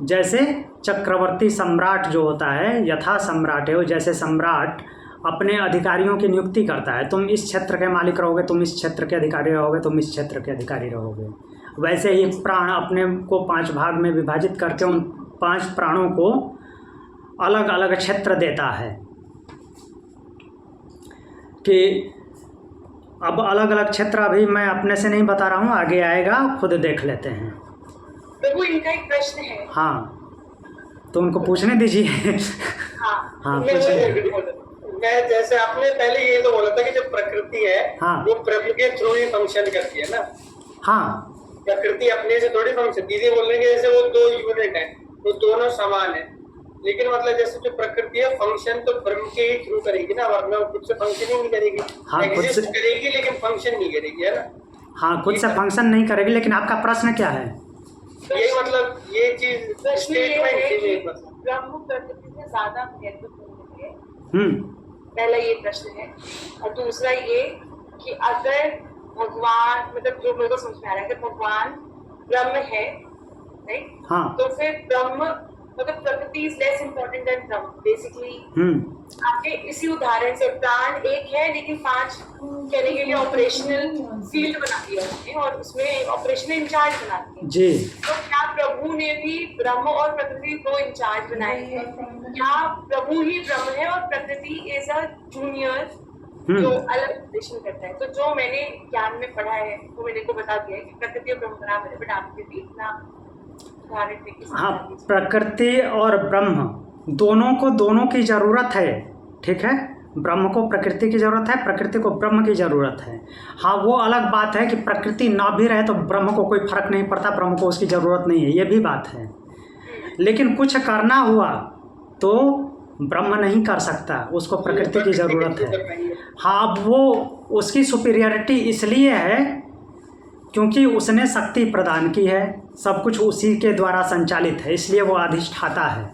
जैसे चक्रवर्ती सम्राट जो होता है, यथा सम्राट है, जैसे सम्राट अपने अधिकारियों की नियुक्ति करता है, तुम इस क्षेत्र के मालिक रहोगे, तुम इस क्षेत्र के अधिकारी रहोगे, तुम इस क्षेत्र के अधिकारी रहोगे। वैसे ही प्राण अपने को 5 भाग में विभाजित करके 5 प्राणों को अलग अलग क्षेत्र देता है कि अब अलग अलग क्षेत्र अभी मैं अपने से नहीं बता रहा हूँ, आगे आएगा, खुद देख लेते हैं। प्रभु इनका एक प्रश्न है। हाँ, तो उनको पूछने दीजिए। हाँ, मैं जैसे आपने पहले ये तो बोला था कि जो प्रकृति है वो प्रभु के थ्रू ही फंक्शन करती है ना। हाँ, प्रकृति अपने से थोड़ी फंक्शन, दीदी बोल रहे हैं जैसे वो 2 यूनिट है, वो दोनों समान है, लेकिन मतलब जैसे जो प्रकृति है फंक्शन तो ब्रह्म के ही थ्रू करेगी ना, वरना वो खुद से फंक्शन ही नहीं करेगी। हाँ, एग्जिस्ट करेगी लेकिन फंक्शन नहीं करेगी, है ना। हाँ, खुद से फंक्शन नहीं करेगी। लेकिन आपका प्रश्न क्या है? यही मतलब ये चीज स्टेटमेंट ब्रह्म प्रकृति से ज्यादा महत्वपूर्ण है। पहला ये प्रश्न है। और दूसरा ये कि अगर भगवान, मतलब जो मेरे को समझ में आ रहा है कि भगवान ब्रह्म है, राइट? हाँ, तो फिर ब्रह्म मतलब प्रकृति is less important then Brahma basically. आपके इसी उदाहरण से प्राण एक है लेकिन 5 कहने के लिए ऑपरेशनल फील्ड बना दिया उन्होंने और उसमें ऑपरेशनल इंचार्ज बना दिए जी। तो क्या प्रभु ने भी ब्रह्म और प्रकृति 2 इंचार्ज बनाए हैं? क्या प्रभु ही ब्रह्म है और प्रकृति इज अ जूनियर जो अलग ऑपरेशन करता है? तो जो मैंने ज्ञान में पढ़ा है वो मैंने को बता दिया है कि प्रकृति और ब्रह्म बराबर है, बट आपके भी इतना। हाँ, प्रकृति और ब्रह्म दोनों की जरूरत है, ठीक है। ब्रह्म को प्रकृति की जरूरत है, प्रकृति को ब्रह्म की जरूरत है। हाँ, वो अलग बात है कि प्रकृति ना भी रहे तो ब्रह्म को कोई फर्क नहीं पड़ता, ब्रह्म को उसकी जरूरत नहीं है, ये भी बात है। लेकिन कुछ करना हुआ तो ब्रह्म नहीं कर सकता, उसको प्रकृति की जरूरत है। हाँ, अब वो उसकी सुपीरियरिटी इसलिए है क्योंकि उसने शक्ति प्रदान की है, सब कुछ उसी के द्वारा संचालित है, इसलिए वो अधिष्ठाता है।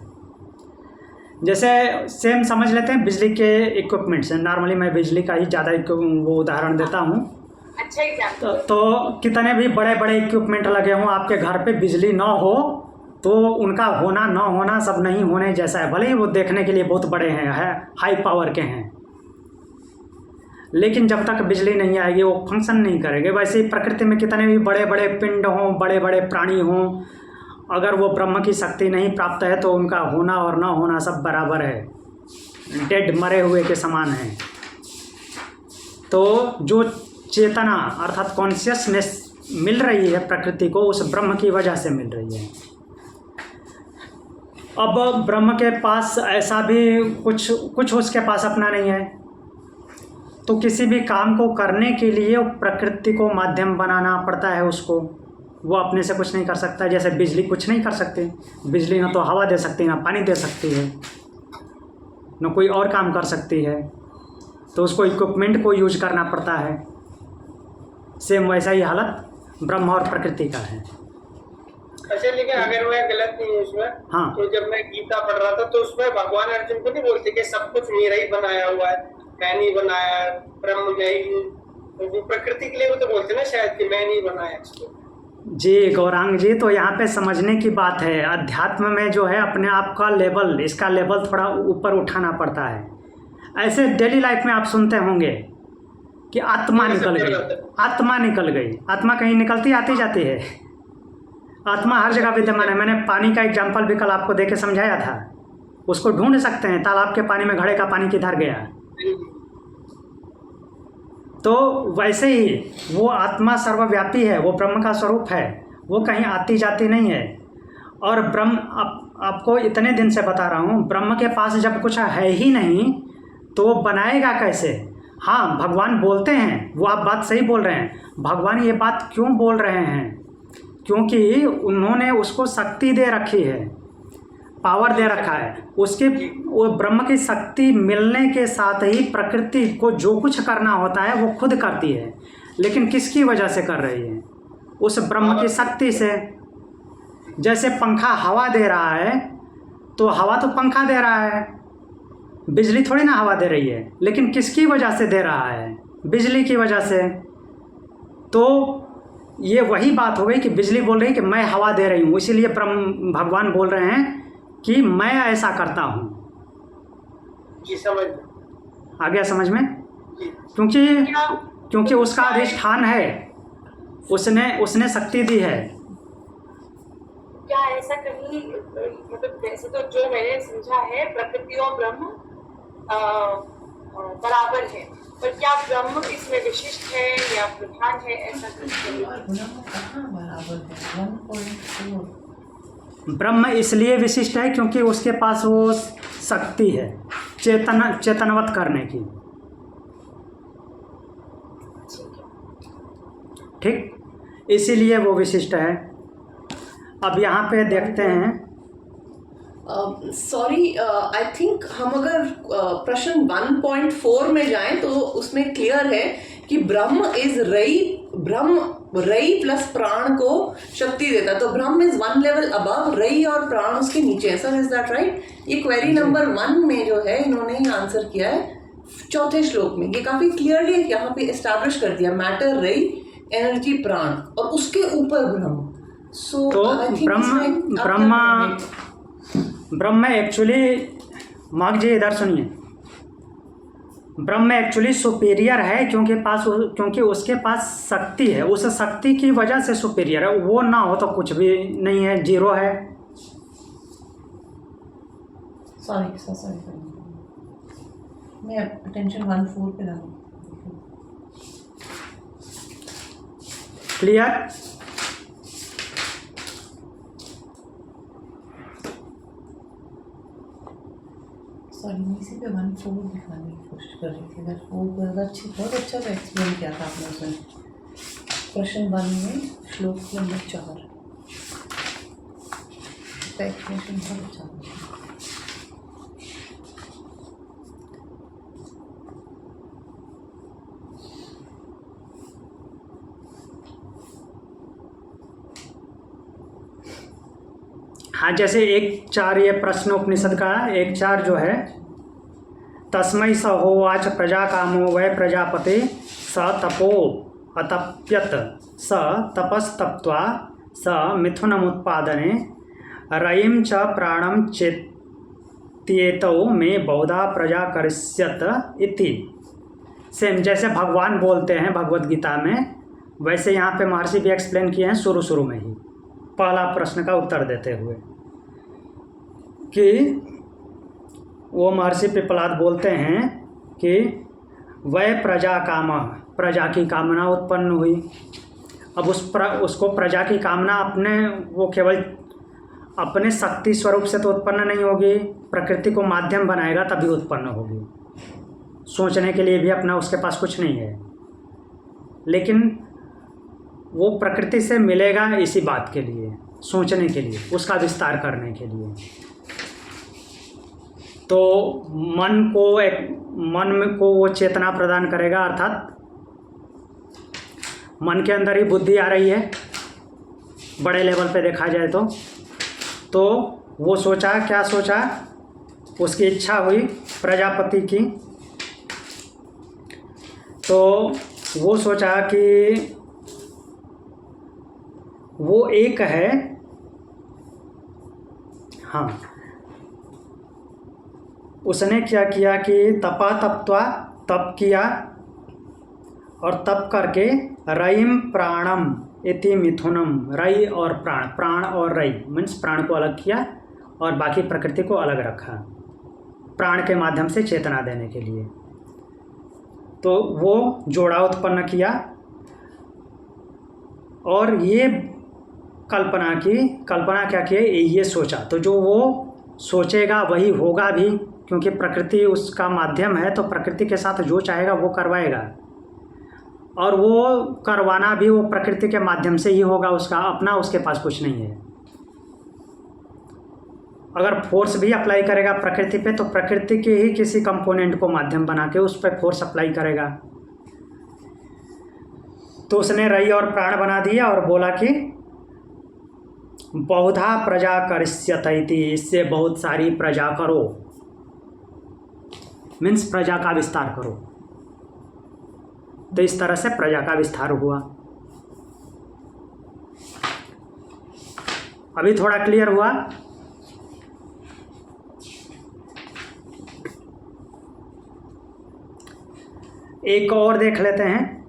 जैसे सेम समझ लेते हैं बिजली के इक्विपमेंट से। नॉर्मली मैं बिजली का ही ज़्यादा वो उदाहरण देता हूँ। अच्छा एग्जाम्पल। तो कितने भी बड़े बड़े इक्विपमेंट लगे हों, आपके घर पे बिजली ना हो तो उनका होना ना होना सब नहीं होने जैसा है। भले ही वो देखने के लिए बहुत बड़े हैं, हाई पावर के हैं, लेकिन जब तक बिजली नहीं आएगी वो फंक्शन नहीं करेंगे। वैसे ही प्रकृति में कितने भी बड़े बड़े पिंड हों, बड़े बड़े प्राणी हों, अगर वो ब्रह्म की शक्ति नहीं प्राप्त है तो उनका होना और ना होना सब बराबर है, डेड मरे हुए के समान है। तो जो चेतना अर्थात कॉन्शियसनेस मिल रही है प्रकृति को, उस ब्रह्म की वजह से मिल रही है। अब ब्रह्म के पास ऐसा भी कुछ उसके पास अपना नहीं है, तो किसी भी काम को करने के लिए प्रकृति को माध्यम बनाना पड़ता है उसको। वो अपने से कुछ नहीं कर सकता। जैसे बिजली कुछ नहीं कर सकती, बिजली ना तो हवा दे सकती, ना पानी दे सकती है, ना कोई और काम कर सकती है, तो उसको इक्विपमेंट को यूज करना पड़ता है। सेम वैसा ही हालत ब्रह्म और प्रकृति का है। अच्छा, लेकिन अगर मैं गलत नहीं हूँ उसमें, हाँ, तो जब मैं गीता पढ़ रहा था तो उसमें भगवान अर्जुन को नहीं बोलते कि सब कुछ मेरा ही बनाया हुआ है, मैंने ही बनाया, ब्रह्म मैं ही हूँ। तो वो प्रकृति के लिए वो तो बोलते ना शायद कि मैं नहीं बनाया इसको। जी गौरांग जी, तो यहाँ पे समझने की बात है, अध्यात्म में जो है अपने आप का लेवल, इसका लेवल थोड़ा ऊपर उठाना पड़ता है। ऐसे डेली लाइफ में आप सुनते होंगे कि आत्मा निकल गई, आत्मा निकल गई। आत्मा कहीं निकलती आती जाती है, आत्मा हर जगह विद्यमान है। मैंने पानी का एग्जाम्पल भी कल आपको देके समझाया था, उसको ढूंढ सकते हैं। तालाब के पानी में घड़े का पानी किधर गया? तो वैसे ही वो आत्मा सर्वव्यापी है, वो ब्रह्म का स्वरूप है, वो कहीं आती जाती नहीं है। और ब्रह्म आपको इतने दिन से बता रहा हूँ, ब्रह्म के पास जब कुछ है ही नहीं तो वो बनाएगा कैसे? हाँ, भगवान बोलते हैं, वो आप बात सही बोल रहे हैं। भगवान ये बात क्यों बोल रहे हैं? क्योंकि उन्होंने उसको शक्ति दे रखी है, पावर दे रखा है। उसके वो ब्रह्म की शक्ति मिलने के साथ ही प्रकृति को जो कुछ करना होता है वो खुद करती है। लेकिन किसकी वजह से कर रही है? उस ब्रह्म की शक्ति से। जैसे पंखा हवा दे रहा है तो हवा तो पंखा दे रहा है, बिजली थोड़ी ना हवा दे रही है। लेकिन किसकी वजह से दे रहा है? बिजली की वजह से। तो ये वही बात हो गई कि बिजली बोल रही है कि मैं हवा दे रही हूँ, इसीलिए ब्रह्म भगवान बोल रहे हैं कि मैं ऐसा करता हूँ। जी, समझ आ गया समझ में? क्योंकि उसका अधिष्ठान है, उसने शक्ति दी है। क्या ऐसा कहीं मतलब वैसे तो जो मैंने समझा है प्रकृति और ब्रह्म बराबर है, पर क्या ब्रह्म इसमें विशिष्ट है या प्रधान है, ऐसा कुछ? ब्रह्म कहाँ बराबर है? 1.4। ब्रह्म इसलिए विशिष्ट है क्योंकि उसके पास वो शक्ति है चेतनवत करने की। ठीक, इसीलिए वो विशिष्ट है। अब यहाँ पे देखते हैं, सॉरी, आई थिंक हम अगर प्रश्न 1.4 में जाएं तो उसमें क्लियर है कि ब्रह्म इज रई, ब्रह्म रई प्लस प्राण को शक्ति देता है, तो ब्रह्म इज 1 लेवल अबव, रई और प्राण उसके नीचे है। Sir, is that right? ये क्वेरी नंबर 1 में जो है इन्होंने आंसर किया है 4थे श्लोक में। ये काफी क्लियरली यहाँ पे एस्टैब्लिश कर दिया, मैटर रई, एनर्जी प्राण, और उसके ऊपर ब्रह्म। सो तो ब्रह्म एक्चुअली, मार्क जी इधर सुनिए, ब्रह्म एक्चुअली सुपीरियर है क्योंकि उसके पास शक्ति है, उस शक्ति की वजह से सुपीरियर है। वो ना हो तो कुछ भी नहीं है, जीरो है। सॉरी मैं अटेंशन 1.4 पे लगा। क्लियर? सॉरी, मैं इसी पे 1.4 दिखाने की कोशिश कर रही थी। अगर 4 बहुत अच्छा से एक्सप्लेन किया था आपने उसमें प्रश्न 1 में श्लोक नंबर 4 एक्सप्लेनेशन बहुत अच्छा था। हाँ, जैसे 1.4 ये प्रश्न उपनिषद का 1.4 जो है, तस्मै स होवाच प्रजा कामो वै प्रजापते स तपो अतप्यत स तपस्तप्त्वा स मिथुनमुत्पादने रयिं च प्राणं चेत्येतौ मे बहुधा प्रजा करिष्यत इति। सेम जैसे भगवान बोलते हैं भगवद गीता में, वैसे यहाँ पे महर्षि भी एक्सप्लेन किए हैं शुरू में ही, पहला प्रश्न का उत्तर देते हुए, कि वो महर्षि पिपलाद बोलते हैं कि वह प्रजा कामा, प्रजा की कामना उत्पन्न हुई। अब उसको प्रजा की कामना वो केवल अपने शक्ति स्वरूप से तो उत्पन्न नहीं होगी, प्रकृति को माध्यम बनाएगा तभी उत्पन्न होगी। सोचने के लिए भी अपना उसके पास कुछ नहीं है, लेकिन वो प्रकृति से मिलेगा इसी बात के लिए, सोचने के लिए, उसका विस्तार करने के लिए। तो मन को वो चेतना प्रदान करेगा, अर्थात मन के अंदर ही बुद्धि आ रही है बड़े लेवल पे देखा जाए तो वो सोचा, क्या सोचा, उसकी इच्छा हुई प्रजापति की, तो वो सोचा कि वो एक है। हाँ, उसने क्या किया कि तपत्वा, तप किया, और तप करके रयिम प्राणम इति मिथुनम, रई और प्राण, प्राण और रई मीन्स प्राण को अलग किया और बाकी प्रकृति को अलग रखा, प्राण के माध्यम से चेतना देने के लिए। तो वो जोड़ा उत्पन्न किया और ये कल्पना क्या की, ये सोचा। तो जो वो सोचेगा वही होगा भी, क्योंकि प्रकृति उसका माध्यम है, तो प्रकृति के साथ जो चाहेगा वो करवाएगा, और वो करवाना भी वो प्रकृति के माध्यम से ही होगा, उसका अपना उसके पास कुछ नहीं है। अगर फोर्स भी अप्लाई करेगा प्रकृति पे, तो प्रकृति के ही किसी कंपोनेंट को माध्यम बना के उस पर फोर्स अप्लाई करेगा। तो उसने रई और प्राण बना दिया और बोला कि बहुधा प्रजा करिष्यत इति, इससे बहुत सारी प्रजा करो, मीन्स प्रजा का विस्तार करो। तो इस तरह से प्रजा का विस्तार हुआ। अभी थोड़ा क्लियर हुआ? एक और देख लेते हैं।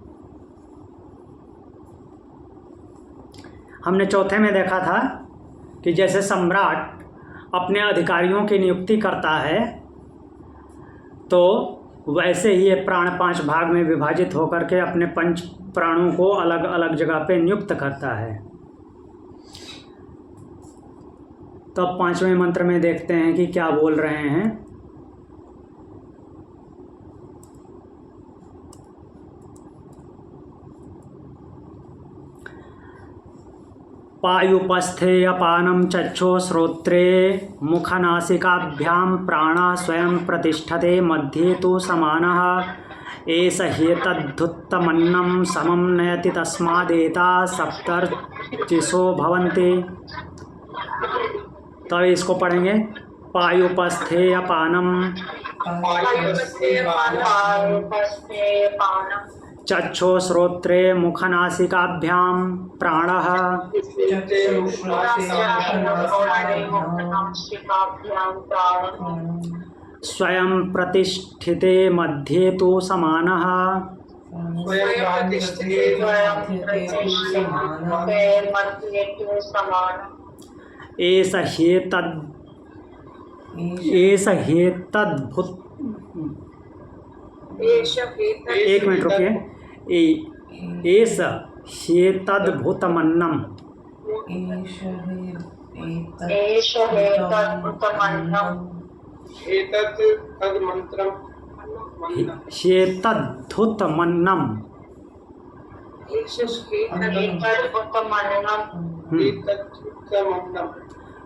हमने चौथे में देखा था कि जैसे सम्राट अपने अधिकारियों की नियुक्ति करता है, तो वैसे ही ये प्राण 5 भाग में विभाजित होकर के अपने 5 प्राणों को अलग अलग जगह पे नियुक्त करता है। तो अब 5वें मंत्र में देखते हैं कि क्या बोल रहे हैं। पायुपस्थे अपानं चक्षु श्रोत्रे मुखनासिकाभ्यां प्राणः स्वयं प्रतिष्ठते मध्ये तु समानः एष ह्येतद्धुत्तमन्नं समं नयति तस्मादेता सप्तर्चिषो भवन्ति। तो इसको पढ़ेंगे। पायुपस्थे अपानं चक्षु श्रोत्रे मुखनासिकाभ्यां प्राणः स्वयं प्रतिष्ठिते मध्ये तु समानः एष ह्येतद्भुत एक मिनट रुकिए। एष ह्येतद्भुतमन्नं ह्येतद्धुतमन्नं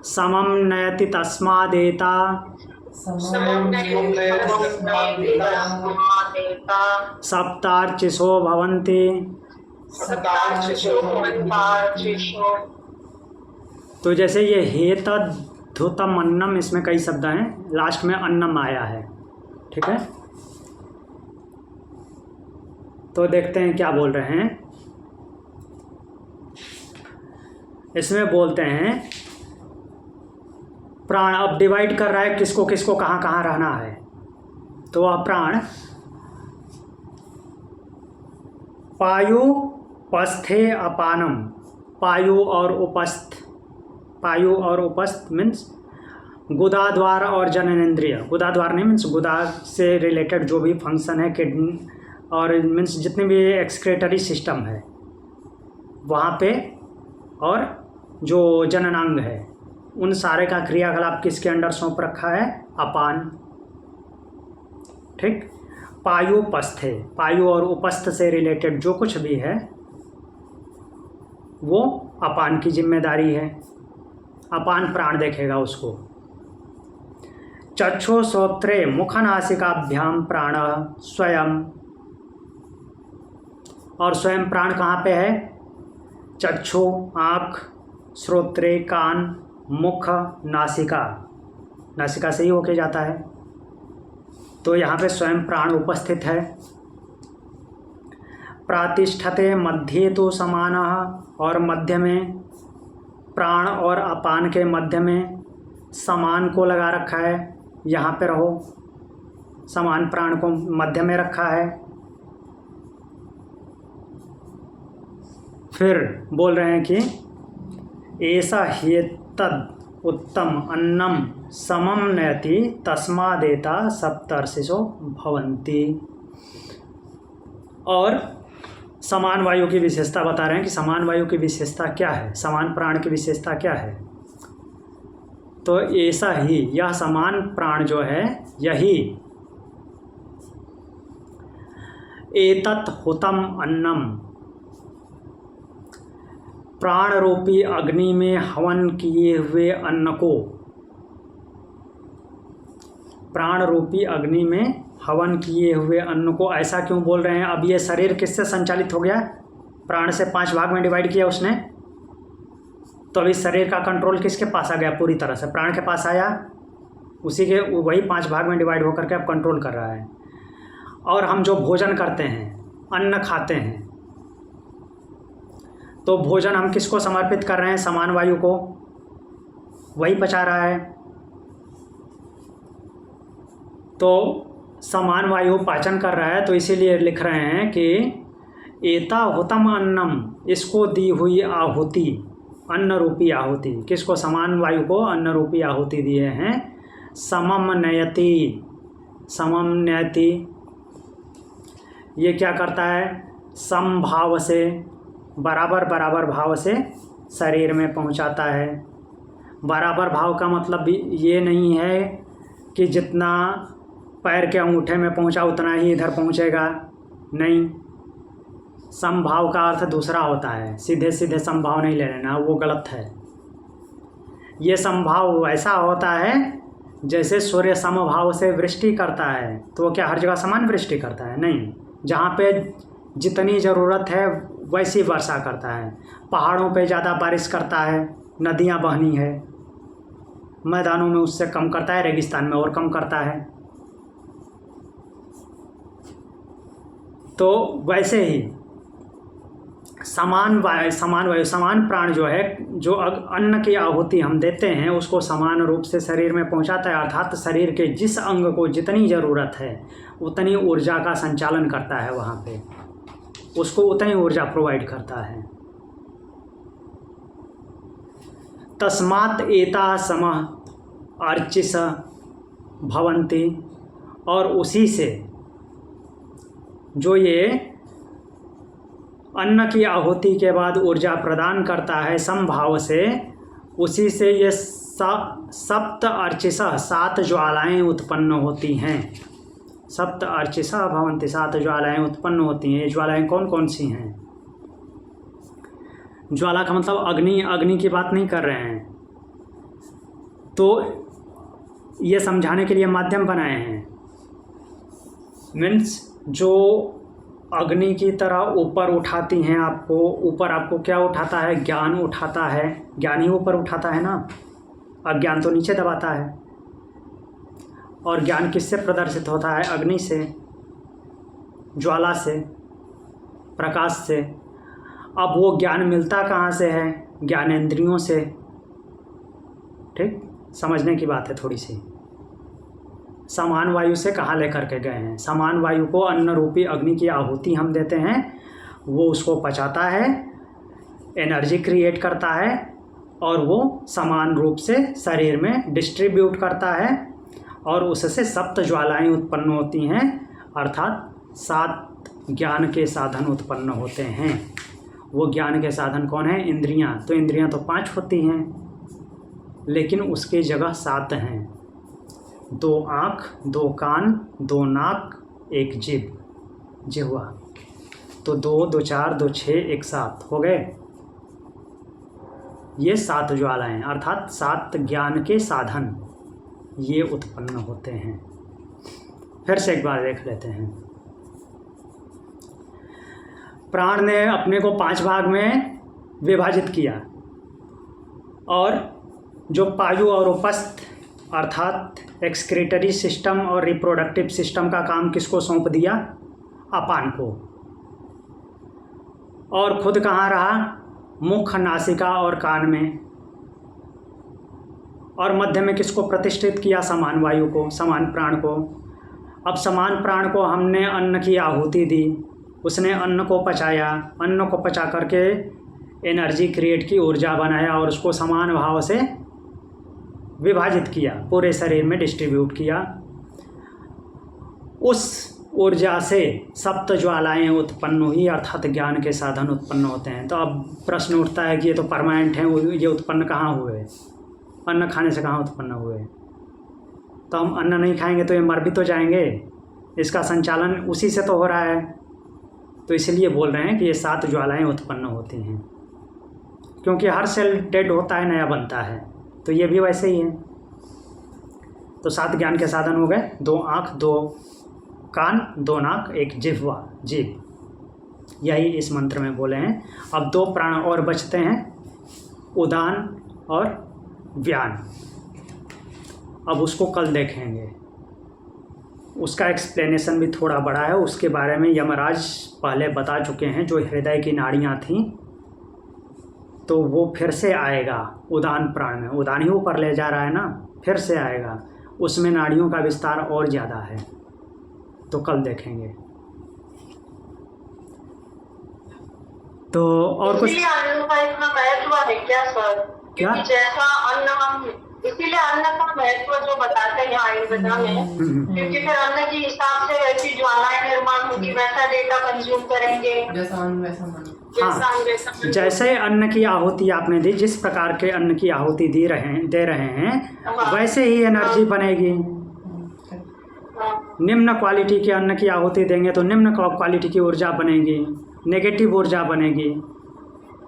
समं नयति तस्मादेता सप्तार्चिषो भवन्ति। तो जैसे ये हेतद्धुतम अन्नम, इसमें कई शब्द हैं, लास्ट में अन्नम आया है, ठीक है। तो देखते हैं क्या बोल रहे हैं। इसमें बोलते हैं प्राण अब डिवाइड कर रहा है किसको किसको कहाँ कहाँ रहना है। तो वह प्राण पायुपस्थे अपानम, पायु और उपस्थ मीन्स गुदाद्वार और जननेंद्रिय। गुदाद्वार नहीं मीन्स गुदा से रिलेटेड जो भी फंक्शन है, किडनी और मीन्स जितने भी एक्सक्रेटरी सिस्टम है वहाँ पे, और जो जननांग है, उन सारे का क्रियाकलाप किसके अंडर सौंप रखा है? अपान, ठीक। पायुपस्थे, पायु और उपस्थ से रिलेटेड जो कुछ भी है वो अपान की जिम्मेदारी है। अपान प्राण देखेगा उसको। चक्षु श्रोत्रे मुखनासिकाभ्याम प्राण स्वयं, और स्वयं प्राण कहाँ पे है? चक्षु आँख, श्रोत्रे कान, मुख नासिका, नासिका से ही होके जाता है। तो यहाँ पे स्वयं प्राण उपस्थित है। प्रातिष्ठते मध्ये तो समानः, और मध्य में प्राण और अपान के मध्य में समान को लगा रखा है। यहाँ पे रहो, समान प्राण को मध्य में रखा है। फिर बोल रहे हैं कि ऐसा ह्येतद् उत्तम अन्नम समम नयति तस्मादेता सप्तर्षिषो भवन्ति। और समान वायु की विशेषता बता रहे हैं कि समान वायु की विशेषता क्या है, समान प्राण की विशेषता क्या है। तो ऐसा ही यह समान प्राण जो है, यही एतत् हुतम अन्नम, प्राण रूपी अग्नि में हवन किए हुए अन्न को, प्राण रूपी अग्नि में हवन किए हुए अन्न को। ऐसा क्यों बोल रहे हैं? अब ये शरीर किससे संचालित हो गया? प्राण से 5 भाग में डिवाइड किया उसने, तो अभी शरीर का कंट्रोल किसके पास आ गया? पूरी तरह से प्राण के पास आया। उसी के वही 5 भाग में डिवाइड होकर के अब कंट्रोल कर रहा है। और हम जो भोजन करते हैं, अन्न खाते हैं, तो भोजन हम किसको समर्पित कर रहे हैं? समान वायु को, वही पचा रहा है। तो समान वायु पाचन कर रहा है, तो इसीलिए लिख रहे हैं कि एता हुतम अन्नम, इसको दी हुई आहुति, अन्न रूपी आहुति, किसको? समान वायु को अन्न रूपी आहुति दिए हैं। समम नयति, समम नयति ये क्या करता है? समभाव से, बराबर बराबर भाव से शरीर में पहुंचाता है। बराबर भाव का मतलब ये नहीं है कि जितना पैर के अंगूठे में पहुंचा उतना ही इधर पहुंचेगा, नहीं। समभाव का अर्थ दूसरा होता है, सीधे सीधे समभाव नहीं ले लेना, वो गलत है। ये समभाव ऐसा होता है जैसे सूर्य समभाव से वृष्टि करता है, तो वो क्या हर जगह समान वृष्टि करता है? नहीं, जहाँ पे जितनी ज़रूरत है वैसी वर्षा करता है। पहाड़ों पे ज़्यादा बारिश करता है, नदियाँ बहनी है, मैदानों में उससे कम करता है, रेगिस्तान में और कम करता है। तो वैसे ही समान वायु, समान प्राण जो है, जो अन्न की आहुति हम देते हैं उसको समान रूप से शरीर में पहुंचाता है, अर्थात शरीर के जिस अंग को जितनी ज़रूरत है उतनी ऊर्जा का संचालन करता है, वहाँ पे उसको उतनी ऊर्जा प्रोवाइड करता है। तस्मात् एता समः अर्चिस भवन्ति, और उसी से जो ये अन्न की आहुति के बाद ऊर्जा प्रदान करता है समभाव से, उसी से ये सप्त अर्चिसः 7 ज्वालाएँ उत्पन्न होती हैं। सप्त अर्चिसः भवन्ति, 7 ज्वालाएँ उत्पन्न होती हैं। ये ज्वालाएँ कौन कौन सी हैं? ज्वाला का मतलब अग्नि की बात नहीं कर रहे हैं, तो ये समझाने के लिए माध्यम बनाए हैं। मीन्स जो अग्नि की तरह ऊपर उठाती हैं आपको, ऊपर आपको क्या उठाता है? ज्ञान उठाता है, ज्ञान ही ऊपर उठाता है ना, अज्ञान तो नीचे दबाता है। और ज्ञान किससे प्रदर्शित होता है? अग्नि से, ज्वाला से, प्रकाश से। अब वो ज्ञान मिलता कहाँ से है? ज्ञानेंद्रियों से। ठीक, समझने की बात है थोड़ी सी। समान वायु से कहाँ लेकर के गए हैं? समान वायु को अन्न रूपी अग्नि की आहुति हम देते हैं, वो उसको पचाता है, एनर्जी क्रिएट करता है, और वो समान रूप से शरीर में डिस्ट्रीब्यूट करता है, और उससे सप्त ज्वालाएँ उत्पन्न होती हैं, अर्थात 7 ज्ञान के साधन उत्पन्न होते हैं। वो ज्ञान के साधन कौन है? इंद्रियां। तो इंद्रियां तो 5 होती हैं, लेकिन उसकी जगह 7 हैं। 2 आँख, 2 कान, 2 नाक, 1 जिह्वा। तो 2, 2, 4, 2, 6, 1, 7 हो गए। ये 7 ज्वालाएँ अर्थात 7 ज्ञान के साधन ये उत्पन्न होते हैं। फिर से एक बार देख लेते हैं। प्राण ने अपने को 5 भाग में विभाजित किया, और जो पायु और उपस्थ अर्थात एक्सक्रीटरी सिस्टम और रिप्रोडक्टिव सिस्टम का काम किसको सौंप दिया? अपान को। और खुद कहाँ रहा? मुख, नासिका और कान में। और मध्य में किसको प्रतिष्ठित किया? समान वायु को, समान प्राण को। अब समान प्राण को हमने अन्न की आहुति दी, उसने अन्न को पचाया, अन्न को पचा करके एनर्जी क्रिएट की, ऊर्जा बनाया, और उसको समान भाव से विभाजित किया, पूरे शरीर में डिस्ट्रीब्यूट किया। उस ऊर्जा से सप्त ज्वालाएँ उत्पन्न हुई, अर्थात ज्ञान के साधन उत्पन्न होते हैं। तो अब प्रश्न उठता है कि ये तो परमानेंट हैं, ये उत्पन्न कहाँ हुए? अन्न खाने से कहाँ उत्पन्न हुए? तो हम अन्न नहीं खाएंगे तो ये मर भी तो जाएंगे, इसका संचालन उसी से तो हो रहा है। तो इसलिए बोल रहे हैं कि ये 7 ज्वालाएँ उत्पन्न होती हैं, क्योंकि हर सेल डेड होता है, नया बनता है, तो ये भी वैसे ही है। तो 7 ज्ञान के साधन हो गए। 2 आँख, 2 कान, 2 नाक, 1 जिह्वा, जीभ। यही इस मंत्र में बोले हैं। अब 2 प्राण और बचते हैं, उदान और व्यान। अब उसको कल देखेंगे, उसका एक्सप्लेनेशन भी थोड़ा बड़ा है, उसके बारे में यमराज पहले बता चुके हैं। जो हृदय की नाड़ियाँ थीं, तो वो फिर से आएगा उदान प्राण में। उदान ही ऊपर ले जा रहा है ना, फिर से आएगा, उसमें नाड़ियों का विस्तार और ज़्यादा है, तो कल देखेंगे। तो और कुछ इसीलिए अन्न का इतना महत्व है क्या सर? क्या? क्योंकि जैसा अन्न हम, इसीलिए अन्न का महत्व जो बताते हैं आयुर्वेदा में, क्योंकि फिर अन्न के हिसाब से वैसी ज्वालाएं निर्माण होगी, वैसा डेटा कंज्यूम करेंगे, जैसा अन्न वैसा मन। हाँ, जैसे अन्न की आहुति आपने दी, जिस प्रकार के अन्न की आहुति दे रहे हैं वैसे ही एनर्जी बनेगी। निम्न क्वालिटी के अन्न की आहुति देंगे तो निम्न क्वालिटी की ऊर्जा बनेगी, नेगेटिव ऊर्जा बनेगी।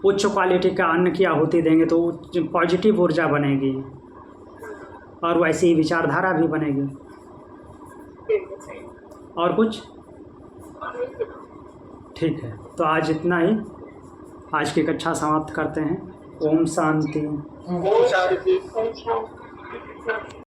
उच्च क्वालिटी का अन्न की आहुति देंगे तो पॉजिटिव ऊर्जा बनेगी, और वैसी ही विचारधारा भी बनेगी। और कुछ? ठीक है, तो आज इतना ही, आज की कक्षा समाप्त करते हैं। ओम शांति। ओम शांति।